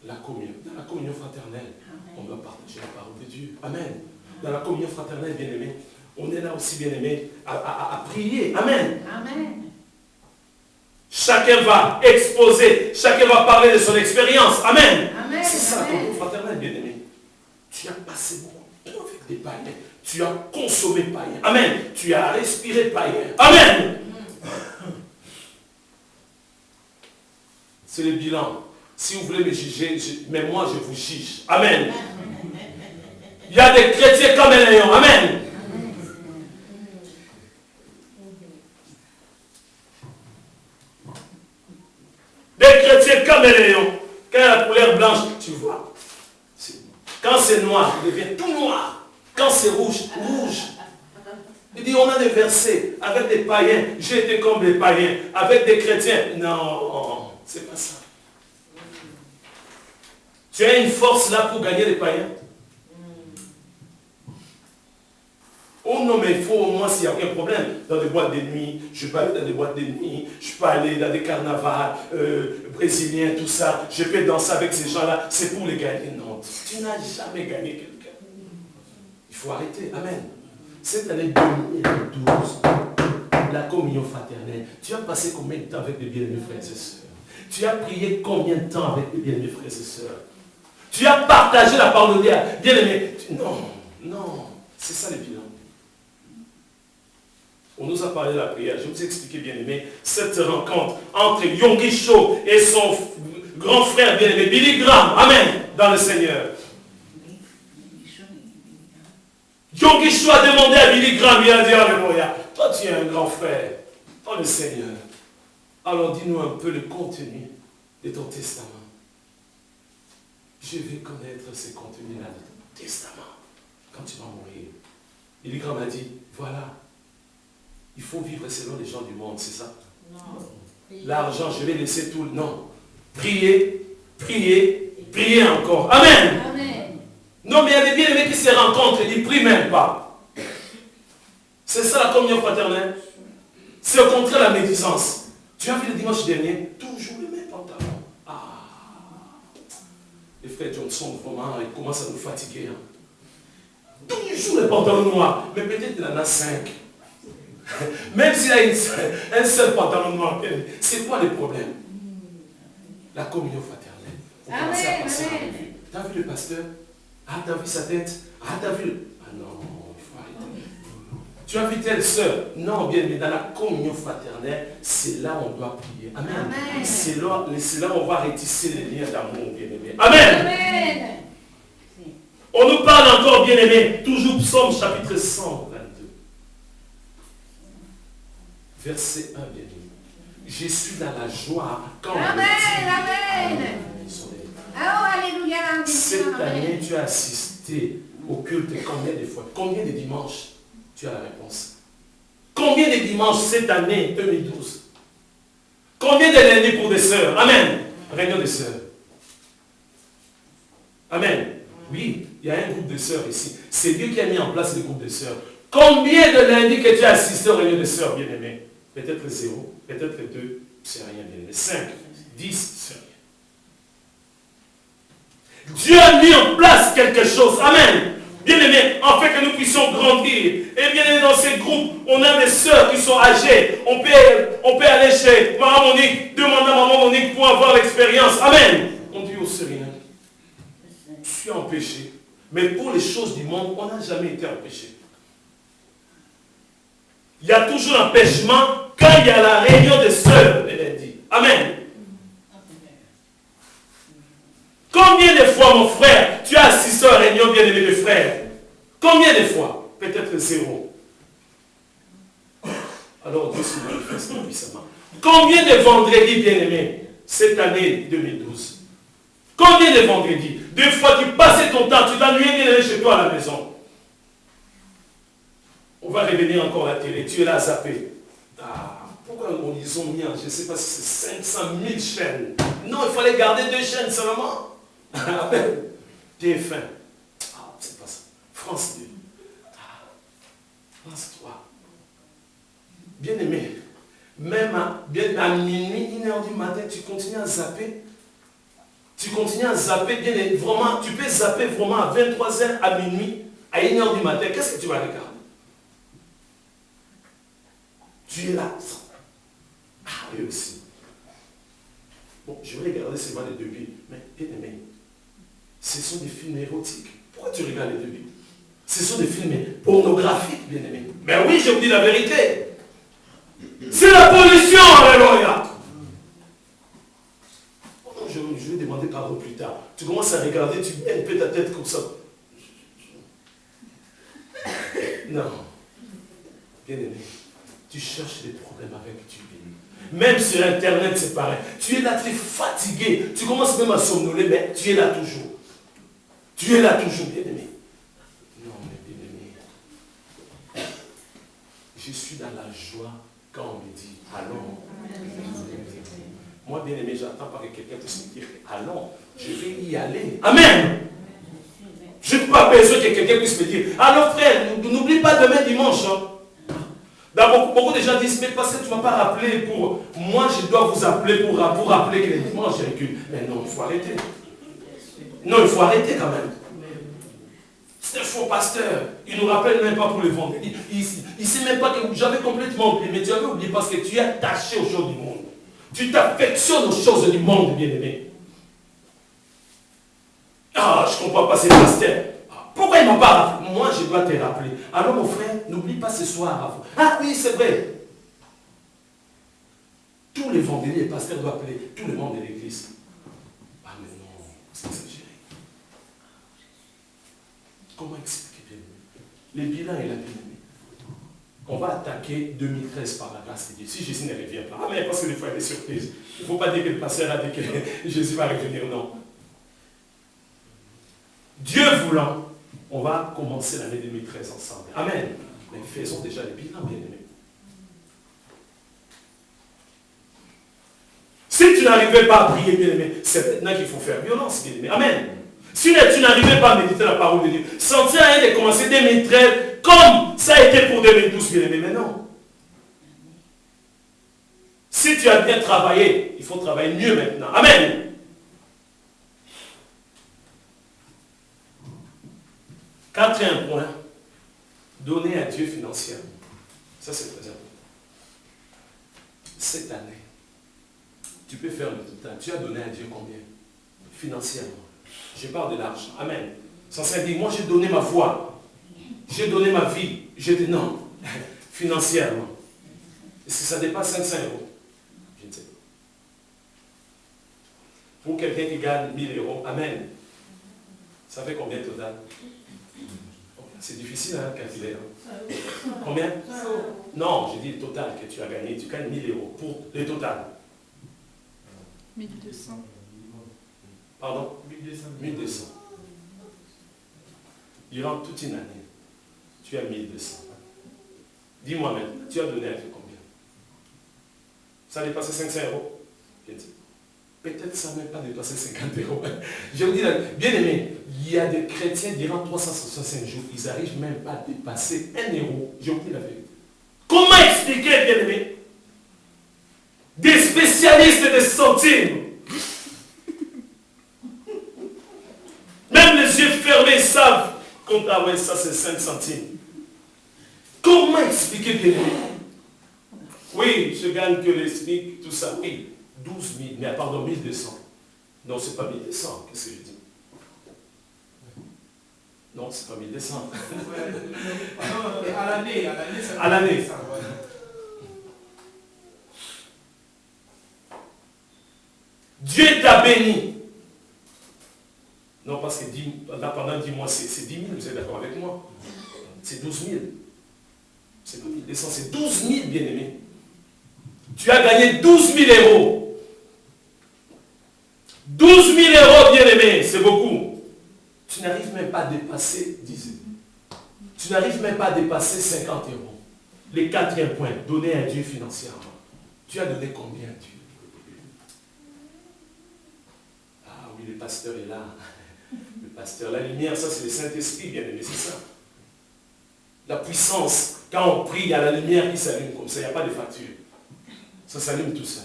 Speaker 1: La communion, dans la communion fraternelle, on doit partager la parole de Dieu. Amen. Dans la communion fraternelle, bien aimé, on est là aussi, bien aimé, à prier. Amen.
Speaker 3: Amen.
Speaker 1: Chacun va exposer, chacun va parler de son expérience. Amen.
Speaker 3: Amen.
Speaker 1: C'est ça, la communion fraternelle, bien aimé. Tu as passé beaucoup de temps avec des païens. Tu as consommé païen. Amen. Tu as respiré païen. Amen. C'est le bilan. Si vous voulez me juger, mais moi je vous juge. Amen. Il y a des chrétiens comme Léon. Amen. Des chrétiens caméléons. Quand il y a la couleur blanche, tu vois. Quand c'est noir, il devient tout noir. Quand c'est rouge, rouge. Il dit, on a des versets avec des païens. J'ai été comme des païens. Avec des chrétiens. Non, c'est pas ça. Tu as une force là pour gagner les païens. Oh non, mais il faut au moins, s'il n'y a aucun problème, dans des boîtes de nuit, je peux aller dans des boîtes de nuit, je peux aller dans des carnavals brésiliens, tout ça, je peux danser avec ces gens-là, c'est pour les gagner. Non, tu n'as jamais gagné quelqu'un. Il faut arrêter. Amen. Cette année 2012, la communion fraternelle, tu as passé combien de temps avec les bien-aimés frères et sœurs? Tu as prié combien de temps avec les bien-aimés frères et sœurs? Tu as partagé la parole de Dieu, bien-aimé? Non, non, c'est ça le bilan. On nous a parlé de la prière. Je vous ai expliqué, bien aimé, cette rencontre entre Yonggi Cho et son grand frère bien aimé, Billy Graham. Amen. Dans le Seigneur. Yonggi Cho a demandé à Billy Graham, il a dit, alléluia, toi tu es un grand frère dans le Seigneur. Alors dis-nous un peu le contenu de ton testament. Je vais connaître ce contenu-là de ton testament quand tu vas mourir. Billy Graham a dit, voilà. Il faut vivre selon les gens du monde, c'est ça? Non. L'argent, je vais laisser tout. Non. Priez, priez, priez encore. Amen.
Speaker 3: Amen.
Speaker 1: Non, mais il y a des bien-aimés qui se rencontrent et ils ne prient même pas. C'est ça la communion fraternelle. C'est au contraire la médisance. Tu as vu le dimanche dernier, toujours les mêmes pantalons. Ah. Les frères Johnson, vraiment, ils commencent à nous fatiguer. Hein. Toujours les pantalons noirs. Mais peut-être qu'il en a 5. Même s'il a un seul pantalon noir, c'est quoi le problème? La communion fraternelle. On commence à passer à la revue. T'as vu le pasteur? Ah, t'as vu sa tête? Ah, t'as vu le... Ah non, il faut arrêter. Tu as vu telle sœur? Non, bien, mais dans la communion fraternelle, c'est là où on doit prier. Amen. Amen. C'est là où on va retisser les liens d'amour, bien aimé. Amen. Amen. On nous parle encore, bien aimé, toujours Psaume chapitre 122. Verset 1, bien aimé. Je suis dans la joie quand
Speaker 3: Amen, amen. Oh, alléluia.
Speaker 1: Cette année, tu as assisté au culte combien de fois? Combien de dimanches? Tu as la réponse. Combien de dimanches cette année 2012? Combien de lundis pour des sœurs? Amen. Réunion des sœurs. Amen. Oui, il y a un groupe de sœurs ici. C'est Dieu qui a mis en place le groupe de sœurs. Combien de lundis que tu as assisté aux réunions de sœurs, bien-aimés? Peut-être 0, peut-être 2, c'est rien, bien-aimé. 5, 10, c'est rien. Dieu a mis en place quelque chose. Amen. Bien-aimés, afin que nous puissions grandir. Et bien-aimés, dans ces groupes, on a des sœurs qui sont âgées. On peut aller chez Maman Monique, demander à Maman Monique pour avoir l'expérience. Amen. On dit au Sérénin, je suis en péché. Mais pour les choses du monde, on n'a jamais été en péché. Il y a toujours un empêchement quand il y a la réunion des sœurs le lundi. Amen. Combien de fois, mon frère, tu as assisté à une réunion bien-aimée de frères? Combien de fois? Peut-être 0. Alors Dieu se manifeste puissamment. Combien de vendredis bien-aimés cette année 2012? Combien de vendredis? 2 fois tu passais ton temps, tu t'ennuyais d'aller chez toi à la maison. On va revenir encore à la télé, tu es là à zapper. Ah, pourquoi ils ont mis, je ne sais pas si c'est 500 000 chaînes. Non, il fallait garder 2 chaînes seulement. TF1. Ah, c'est pas ça. France 2. Ah, France 3. Bien-aimé, même à minuit, 1h du matin, tu continues à zapper. Tu continues à zapper, bien vraiment, tu peux zapper vraiment à 23h, à minuit, à 1h du matin. Qu'est-ce que tu vas regarder? Tu es là. Ah, eux aussi. Bon, je vais regarder seulement les débits. Mais, bien aimé, ce sont des films érotiques. Pourquoi tu regardes les débits? Ce sont des films pornographiques, bien aimé. Mais oui, je vous dis la vérité. C'est la pollution, alléluia. Je vais demander pardon plus tard. Tu commences à regarder, tu mets un peu ta tête comme ça. Non. Bien aimé, tu cherches des problèmes avec Dieu. Même sur Internet, c'est pareil. Tu es là, tu es fatigué. Tu commences même à somnoler, mais tu es là toujours. Tu es là toujours, bien aimé. Non, mais bien aimé. Je suis dans la joie quand on me dit, allons. Moi, bien aimé, j'attends pas que quelqu'un puisse me dire, allons, je vais y aller. Amen. Je n'ai pas besoin que quelqu'un puisse me dire, alors frère, n'oublie pas demain dimanche. Hein. Beaucoup de gens disent, mais parce que tu ne m'as pas rappelé pour... Moi, je dois vous appeler pour rappeler que les dimanches, j'ai recule. Mais non, il faut arrêter. Non, il faut arrêter quand même. C'est un faux pasteur. Il ne nous rappelle même pas pour le vendredi. Il ne sait même pas que j'avais complètement oublié. Mais tu avais oublié parce que tu es attaché aux choses du monde. Tu t'affectionnes aux choses du monde, bien-aimé. Ah, je ne comprends pas ces pasteurs. Pourquoi il ne m'a pas rappelé? Moi, je dois te rappeler. Alors, mon frère, n'oublie pas ce soir avant. Ah oui, c'est vrai. Tous les vendredis, les pasteurs doivent appeler tout le monde de l'église. Ah, mais non, c'est exagéré. Comment expliquer, bien-aimé? Les bilans et la bien-aimé. On va attaquer 2013 par la grâce de Dieu. Si Jésus ne revient pas. Ah, mais parce que des fois, il y a des surprises. Il ne faut pas dire que le pasteur a dit que Jésus va revenir. Non. Dieu voulant, on va commencer l'année 2013 ensemble. Amen. Mais faisons déjà les bilans, bien-aimés. Si tu n'arrivais pas à prier, bien-aimé, c'est maintenant qu'il faut faire violence, bien-aimé. Amen. Si tu n'arrivais pas à méditer la parole de Dieu, sentir rien de commencer 2013 comme ça a été pour 2012, bien-aimé, mais non. Si tu as bien travaillé, il faut travailler mieux maintenant. Amen. Quatrième point, donner à Dieu financièrement. Ça, c'est très important. Cette année, tu peux faire le total. Tu as donné à Dieu combien? Financièrement. Je parle de l'argent. Amen. Sans ça dire, moi j'ai donné ma foi. J'ai donné ma vie. J'ai dit non. Financièrement. Est-ce que ça dépasse 500 €? Je ne sais pas. Pour quelqu'un qui gagne 1000 €, amen. Ça fait combien total? C'est difficile à calculer. Hein? Combien? Non, j'ai dit le total que tu as gagné. Tu gagnes 1000 € pour le total.
Speaker 4: 1200.
Speaker 1: Pardon? 1200. Durant toute une année, tu as 1200. Dis-moi maintenant, tu as donné à Dieu combien? Ça a dépassé 500 €? Je ne sais pas. Peut-être ça n'a même pas dépassé 50 €. Je vous dis, bien aimé, il y a des chrétiens durant 365 jours, ils n'arrivent même pas à dépasser 1 €. Je vous dis la vérité. Comment expliquer, bien aimé? Des spécialistes des centimes. Même les yeux fermés savent qu'on ah ouais, ça c'est 5 centimes. Comment expliquer, bien aimé? Oui, je gagne que les SMIC, tout ça. Oui, 12 000, mais pardon, 1200. Non, c'est pas 1200. Qu'est-ce que je dis? Non, c'est pas 1200.
Speaker 4: À l'année.
Speaker 1: À l'année. Dieu t'a béni. Non, parce que là, pendant 10 mois, c'est 10 000, vous êtes d'accord avec moi? C'est 12 000. C'est pas 1200, c'est 12 000, bien-aimés. Tu as gagné 12 000 euros. 12 000 euros, bien-aimés, c'est beaucoup. Tu n'arrives même pas à dépasser 10 euros. Tu n'arrives même pas à dépasser 50 euros. Les quatrième point, donner à Dieu financièrement. Tu as donné combien à Dieu? Ah oui, le pasteur est là. Le pasteur, la lumière, ça c'est le Saint-Esprit, bien-aimé, c'est ça. La puissance, quand on prie, il y a la lumière qui s'allume comme ça, il n'y a pas de facture. Ça s'allume tout seul.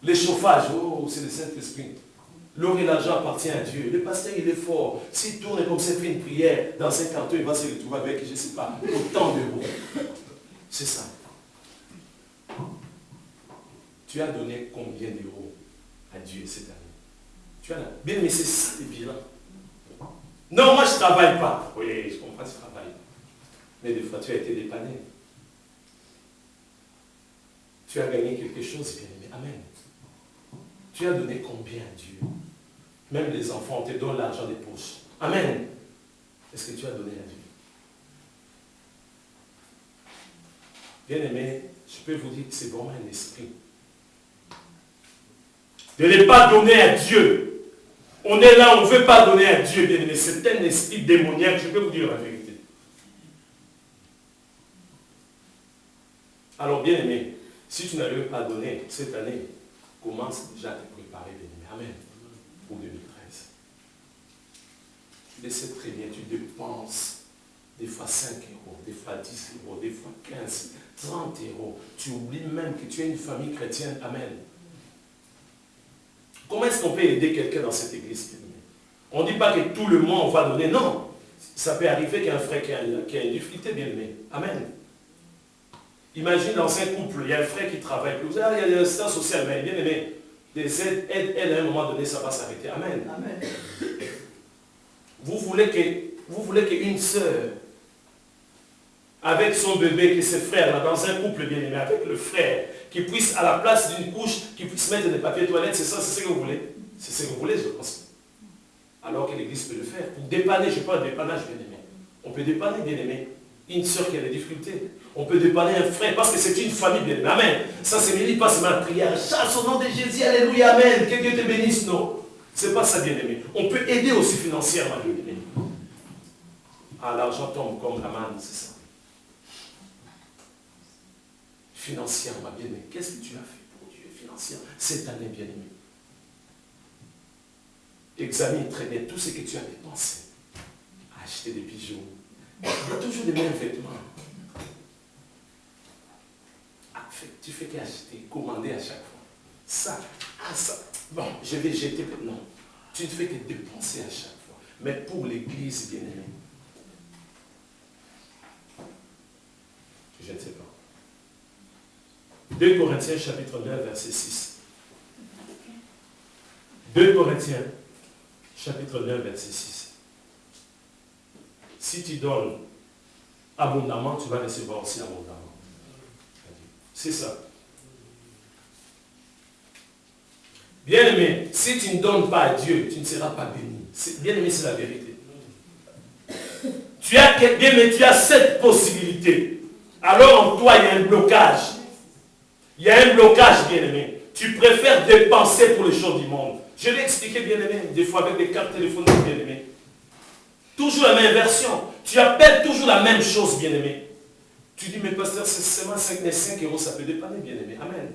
Speaker 1: Les chauffages, oh, c'est le Saint-Esprit. L'or et l'argent appartient à Dieu. Le pasteur, il est fort. S'il tourne comme ça, il fait une prière, dans 50 ans, il va se retrouver avec, je ne sais pas, autant d'euros. C'est ça. Tu as donné combien d'euros à Dieu cette année? Tu as bien, mais c'est ça le bilan. Non, moi je ne travaille pas. Oui, je comprends, tu travailles. Mais des fois, tu as été dépanné. Tu as gagné quelque chose, bien aimé. Amen. Tu as donné combien à Dieu? Même les enfants, on te donne l'argent des poches. Amen. Est-ce que tu as donné à Dieu? Bien aimé, je peux vous dire que c'est vraiment un esprit. De ne pas donner à Dieu. On est là, on ne veut pas donner à Dieu, bien aimé. C'est un esprit démoniaque, je peux vous dire la vérité. Alors, bien aimé, si tu n'arrives pas à donner cette année, commence déjà à te préparer, bien aimé. Amen. Pour 2013. Tu le sais très bien, tu dépenses des fois 5 euros, des fois 10 euros, des fois 15, 30 euros. Tu oublies même que tu es une famille chrétienne. Amen. Comment est-ce qu'on peut aider quelqu'un dans cette église? On ne dit pas que tout le monde va donner. Non. Ça peut arriver qu'il y a un frère qui a une difficulté, bien aimé. Amen. Imagine dans un couple, il y a un frère qui travaille. Vous avez, il y a des assistants sociaux, mais bien aimé. Des aides, à un moment donné, ça va s'arrêter. Amen.
Speaker 2: Amen.
Speaker 1: Vous voulez qu'une sœur, avec son bébé, que ses frères, là, dans un couple bien aimé, avec le frère, qui puisse, à la place d'une couche, qui puisse mettre des papiers toilettes, c'est ça, c'est ce que vous voulez? C'est ce que vous voulez, je pense. Alors que l'Église peut le faire. Pour dépanner, je parle de dépannage, bien aimé. On peut dépanner, bien aimé, une sœur qui a des difficultés. On peut dépanner un frère, parce que c'est une famille, bien aimé. Amen. Ça, c'est mérite pas, c'est ma prière. Chasse au nom de Jésus, alléluia, amen. Que Dieu te bénisse, non. C'est pas ça, bien aimé. On peut aider aussi financièrement, bien aimé. Ah, l'argent tombe comme la manne, c'est ça. Financièrement, bien aimé. Qu'est-ce que tu as fait pour Dieu financièrement cette année, bien aimé? Examine très bien tout ce que tu as dépensé. Acheter des bijoux. Il y a toujours les mêmes vêtements. Tu fais qu'acheter, commander à chaque fois. Ça, ça. Bon, je vais jeter. Non. Tu ne fais que dépenser à chaque fois. Mais pour l'Église, bien aimé, je ne sais pas. 2 Corinthiens chapitre 9 verset 6. 2 Corinthiens chapitre 9 verset 6. Si tu donnes abondamment, tu vas recevoir aussi abondamment. C'est ça. Bien aimé, si tu ne donnes pas à Dieu, tu ne seras pas béni. Bien aimé, c'est la vérité. Bien aimé, tu as cette possibilité. Alors en toi, il y a un blocage. Il y a un blocage, bien aimé. Tu préfères dépenser pour les choses du monde. Je l'ai expliqué, bien aimé, des fois avec des cartes téléphoniques, bien aimé. Toujours la même version. Tu appelles toujours la même chose, bien aimé. Tu dis, mais pasteur, c'est seulement 5 euros, ça peut dépanner, bien aimé. Amen.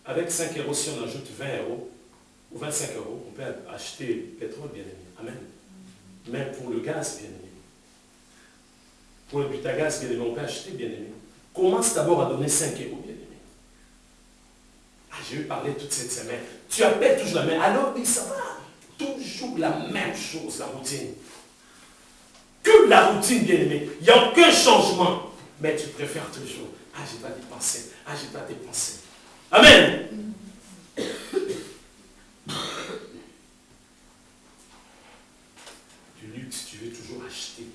Speaker 1: Avec 5 euros, si on ajoute 20 euros, ou 25 euros, on peut acheter du pétrole, bien aimé. Amen. Même pour le gaz, bien aimé. Pour le butagaz, bien aimé, on peut acheter, bien aimé. Commence d'abord à donner 5 euros, bien aimé. Ah, j'ai eu parler toute cette semaine. Tu appelles toujours la même. Alors, oui, ça va. Toujours la même chose, la routine. Que la routine, bien aimé. Il n'y a aucun changement. Mais tu préfères toujours, je dois dépenser, je dois dépenser. Amen. Tu luttes, tu veux toujours acheter.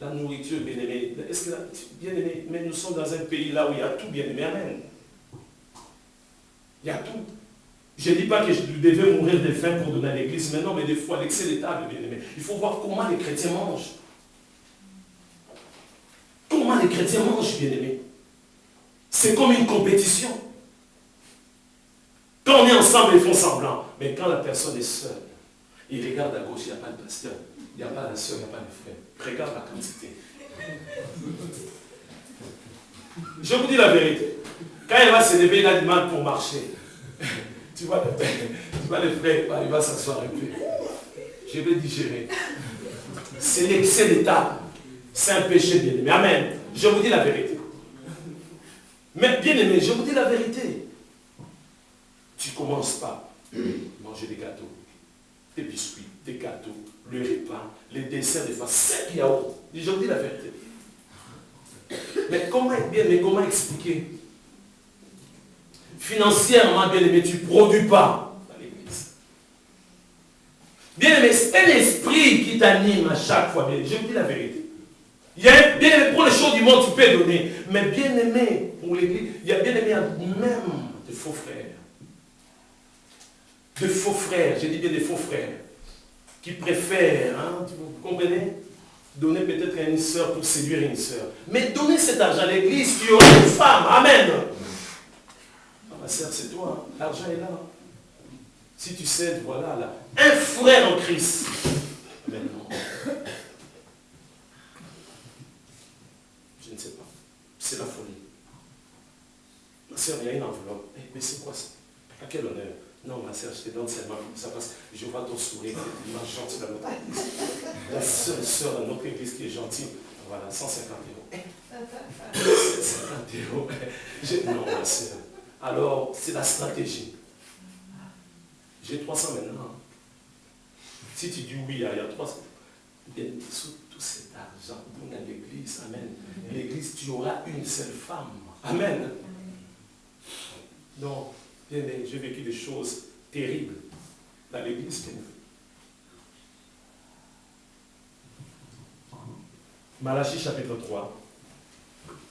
Speaker 1: La nourriture, bien-aimé, est-ce que, bien-aimé, mais nous sommes dans un pays là où il y a tout, bien-aimé, amen. Il y a tout. Je ne dis pas que je devais mourir de faim pour donner à l'église, mais non, mais des fois, l'excès des tables, bien-aimé. Il faut voir comment les chrétiens mangent. Comment les chrétiens mangent, bien-aimé. C'est comme une compétition. Quand on est ensemble, ils font semblant. Mais quand la personne est seule, il regarde à gauche, il n'y a pas de pasteur, il n'y a pas de soeur, il n'y a pas de frère. Regarde la quantité. Je vous dis la vérité. Quand il va se lever, il a du mal pour marcher. Tu vois le frère, il va s'asseoir un peu. Je vais digérer. C'est l'excès d'état. C'est un péché, bien-aimé. Amen. Je vous dis la vérité. Mais bien-aimé, je vous dis la vérité. Tu ne commences pas à manger des gâteaux, des biscuits, des gâteaux, le repas, les desserts, des fois 5 yaourts. Je vous dis la vérité. Mais comment expliquer? Financièrement, bien-aimé, tu ne produis pas dans l'église. Bien-aimé, c'est un esprit qui t'anime à chaque fois. Je vous dis la vérité. Il y a bien-aimé, pour les choses du monde, tu peux donner. Mais bien-aimé, pour l'église, il y a bien-aimé même de faux frères. De faux frères, je dis bien des faux frères, qui préfèrent, vous comprenez, donner peut-être à une soeur pour séduire une soeur. Mais donner cet argent à l'église, tu auras une femme. Amen. Ma soeur, c'est toi, l'argent est là. Si tu cèdes, voilà, là. Un frère en Christ. Mais non. Je ne sais pas. C'est la folie. Ma soeur, il y a une enveloppe. Mais c'est quoi ça? À quel honneur? Non, ma soeur, je te donne seulement comme ça parce que je vois ton sourire, tu es gentil dans notre église. La seule soeur dans notre église qui est gentille, voilà, 150 €. 150 €. Non, ma soeur. Alors, c'est la stratégie. J'ai 300 maintenant. Si tu dis oui, il y a 300. Bien, sous tout cet argent, donne à l'église, amen. L'église, tu auras une seule femme. Amen. Non. Bien, j'ai vécu des choses terribles dans l'église. Malachie chapitre 3.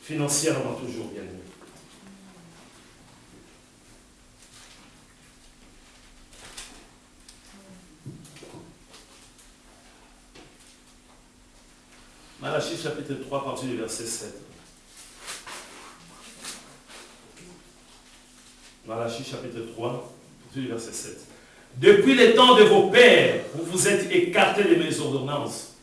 Speaker 1: Financièrement toujours, bien aimé. Malachie chapitre 3, à partir du verset 7. Malachie chapitre 3, verset 7. Depuis les temps de vos pères, vous vous êtes écartés de mes ordonnances.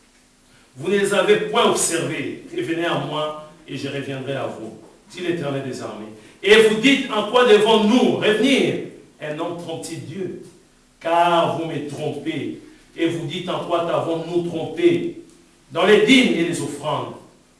Speaker 1: Vous ne les avez point observées. Revenez à moi et je reviendrai à vous, dit l'Éternel des armées. Et vous dites, en quoi devons-nous revenir? Un homme trompe-t-il Dieu? Car vous me trompez. Et vous dites, en quoi t'avons-nous trompé? Dans les dîmes et les offrandes.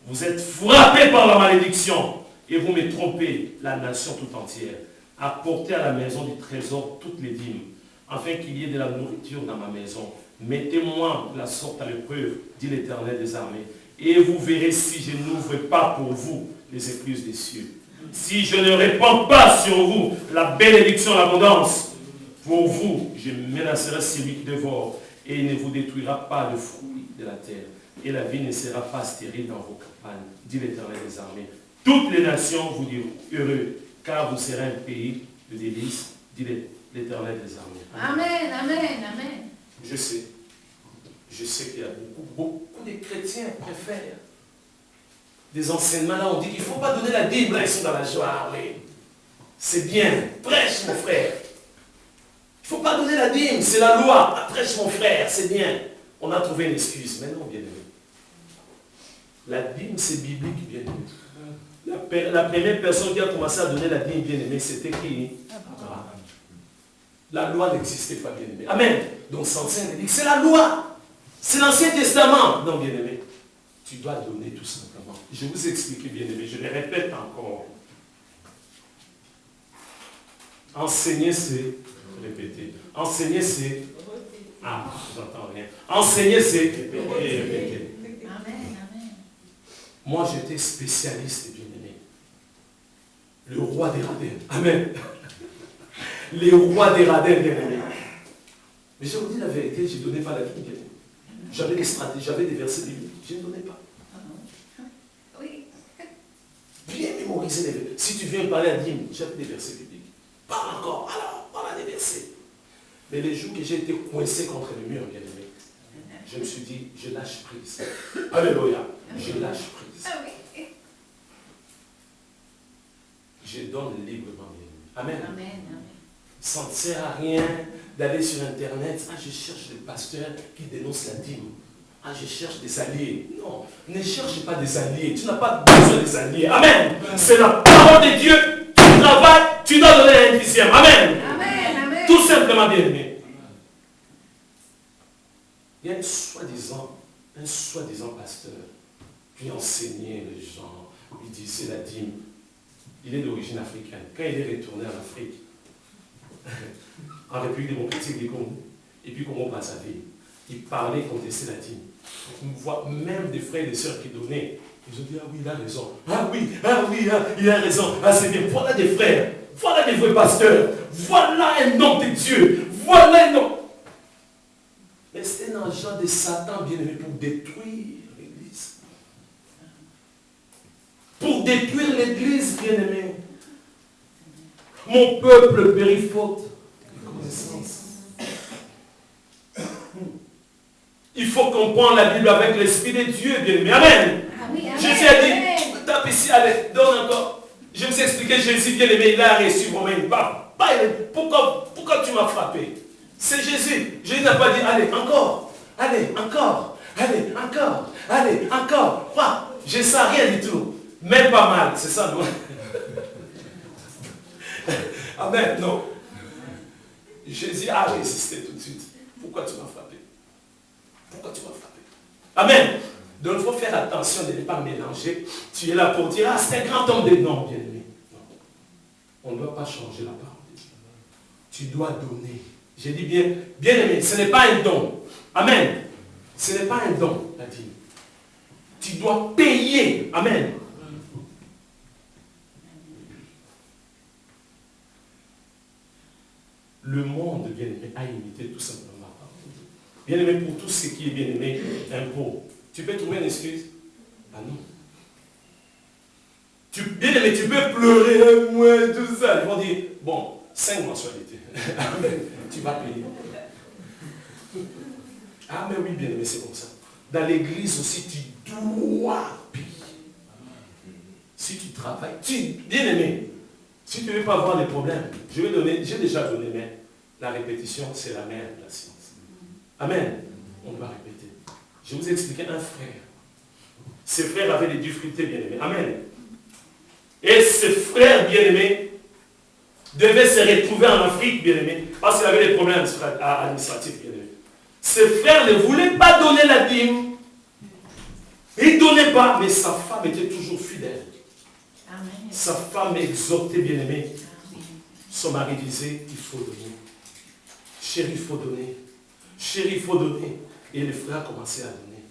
Speaker 1: Vous êtes frappés par la malédiction. Et vous me trompez, la nation tout entière. Apportez à la maison du trésor toutes les dîmes, afin qu'il y ait de la nourriture dans ma maison. Mettez-moi la sorte à l'épreuve, dit l'Éternel des armées, et vous verrez si je n'ouvre pas pour vous les écluses des cieux. Si je ne répands pas sur vous la bénédiction, l'abondance, pour vous, je menacerai celui qui dévore, et il ne vous détruira pas de fruits de la terre, et la vie ne sera pas stérile dans vos campagnes, dit l'Éternel des armées. Toutes les nations vous diront heureux, car vous serez un pays de délices, dit l'Éternel des armées.
Speaker 3: Amen, amen, amen.
Speaker 1: Je sais qu'il y a beaucoup de chrétiens préfèrent des enseignements. Là, on dit qu'il ne faut pas donner la Bible. Là, ils sont dans la joie. Oui. C'est bien. Prêche, mon frère. Il ne faut pas donner la dîme. C'est la loi. Prêche, mon frère. C'est bien. On a trouvé une excuse. Mais non, bien aimé. La dîme, c'est biblique, bien aimé. La première personne qui a commencé à donner la dîme, bien aimé, c'était qui? Abraham. La loi n'existait pas, bien aimé. Amen. Donc, c'est la loi. C'est l'Ancien Testament. Non, bien aimé. Tu dois donner tout simplement. Je vous explique, bien aimé. Je le répète encore. Enseigner, c'est répéter. Enseigner, c'est... j'entends rien. Enseigner, c'est répéter.
Speaker 3: Amen, amen.
Speaker 1: Moi, j'étais spécialiste, bien-aimé. Le roi des radins. Amen. Les rois des radins, bien-aimé. Mais je vous dis la vérité, je ne donnais pas la vie, bien-aimé. J'avais des stratégies, j'avais des versets bibliques. Je ne donnais pas.
Speaker 3: Oui.
Speaker 1: Bien mémoriser les versets. Si tu viens parler à dîme, j'avais des versets bibliques. Parle encore, alors, voilà des versets. Mais les jours que j'ai été coincé contre le mur, bien aimé, je me suis dit, je lâche prise. Alléluia. Je lâche prise.
Speaker 3: Ah oui.
Speaker 1: Je donne librement, bien aimé. Amen.
Speaker 3: Amen. Amen.
Speaker 1: Ça ne sert à rien d'aller sur Internet. Ah, je cherche des pasteurs qui dénoncent la dîme. Ah, je cherche des alliés. Non, ne cherche pas des alliés. Tu n'as pas besoin des alliés. Amen. C'est la parole de Dieu. Tu travailles, tu dois donner un dixième. Amen.
Speaker 3: Amen. Amen.
Speaker 1: Tout simplement, bien aimé. Il y a un soi-disant pasteur qui enseignait les gens. Il disait la dîme. Il est d'origine africaine. Quand il est retourné en Afrique, en République démocratique du Congo, et puis Congo Brazzaville, il parlait, contestait la dîme. On voit même des frères et des sœurs qui donnaient. Ils ont dit, ah oui, il a raison. Ah oui, il a raison. Ah c'est bien. Voilà des frères. Voilà des vrais pasteurs. Voilà un homme de Dieu. Voilà un homme. Mais c'est un agent de Satan, bien aimé, pour détruire l'église. Pour détruire l'église, bien aimé. Mon peuple périt faute de connaissance. Il faut comprendre la Bible avec l'Esprit de Dieu, bien aimé. Amen. Jésus a dit, tape ici, allez, donne encore. Je me suis expliqué, Jésus, bien aimé, il a reçu vraiment une barbe. Pourquoi tu m'as frappé? C'est Jésus. Jésus n'a pas dit, allez, encore, allez, encore, allez, encore, allez, encore. Je ne sens rien du tout. Même pas mal, c'est ça, non? Amen, non. Jésus a résisté tout de suite. Pourquoi tu m'as frappé? Pourquoi tu m'as frappé? Amen. Donc il faut faire attention de ne pas mélanger. Tu es là pour dire, ah, c'est un grand homme de nom, bien aimé. Non. On ne doit pas changer la parole de Dieu. Tu dois donner. J'ai dit bien, bien aimé, ce n'est pas un don. Amen. Ce n'est pas un don, la dîme. Tu dois payer. Amen. Le monde, bien aimé, a imité tout simplement la parole de Dieu. Bien aimé, pour tout ce qui est bien aimé, impôt. Tu peux trouver une excuse? Ah non. Bien aimé, tu peux pleurer, moi, tout ça. Ils vont dire, bon, 5 mensualités. Amen. Tu vas payer. Ah, mais oui, bien aimé, c'est comme ça. Dans l'église aussi, tu dois payer. Si tu travailles, bien aimé, si tu ne veux pas avoir des problèmes, j'ai déjà donné, mais la répétition, c'est la mère de la science. Amen. On doit répéter. Je vous ai expliqué un frère. Ses frères avaient des difficultés, bien aimés. Amen. Et ce frère, bien aimé, devait se retrouver en Afrique, bien aimé, parce qu'il avait des problèmes administratifs, bien aimé. Ce frère ne voulait pas donner la dîme. Il ne donnait pas, mais sa femme était toujours fidèle.
Speaker 3: Amen.
Speaker 1: Sa femme exhortait, bien aimé. Son mari disait, il faut donner. Chérie, il faut donner. Chérie, il faut donner. Et le frère a commencé à donner.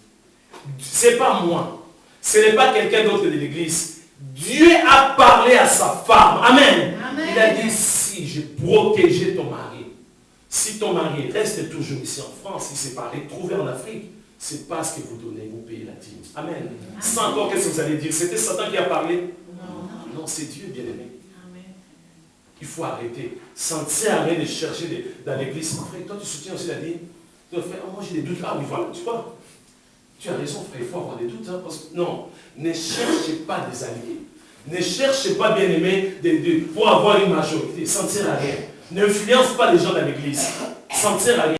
Speaker 1: Ce n'est pas moi. Ce n'est pas quelqu'un d'autre de l'église. Dieu a parlé à sa femme. Amen. Amen. Il a dit, si je protégeais ton mari, si ton mari reste toujours ici en France, il s'est parlé, trouvé en Afrique, c'est parce que vous donnez, vous payez la dîme. Amen. Amen. Sans encore, qu'est-ce que vous allez dire? C'était Satan qui a parlé? Non, c'est Dieu, bien aimé. Amen. Il faut arrêter. Ça ne sert à rien de chercher dans l'église. Frère, toi, tu soutiens aussi la dîme? Tu vas faire, oh, moi j'ai des doutes. Ah oui, voilà, tu vois. Tu as raison, frère, il faut avoir des doutes. Hein, parce que, non, ne cherchez pas des alliés. Ne cherchez pas, bien aimé, pour avoir une majorité. Ça ne sert à rien. N'influence pas les gens dans l'église. Ça ne sert à rien.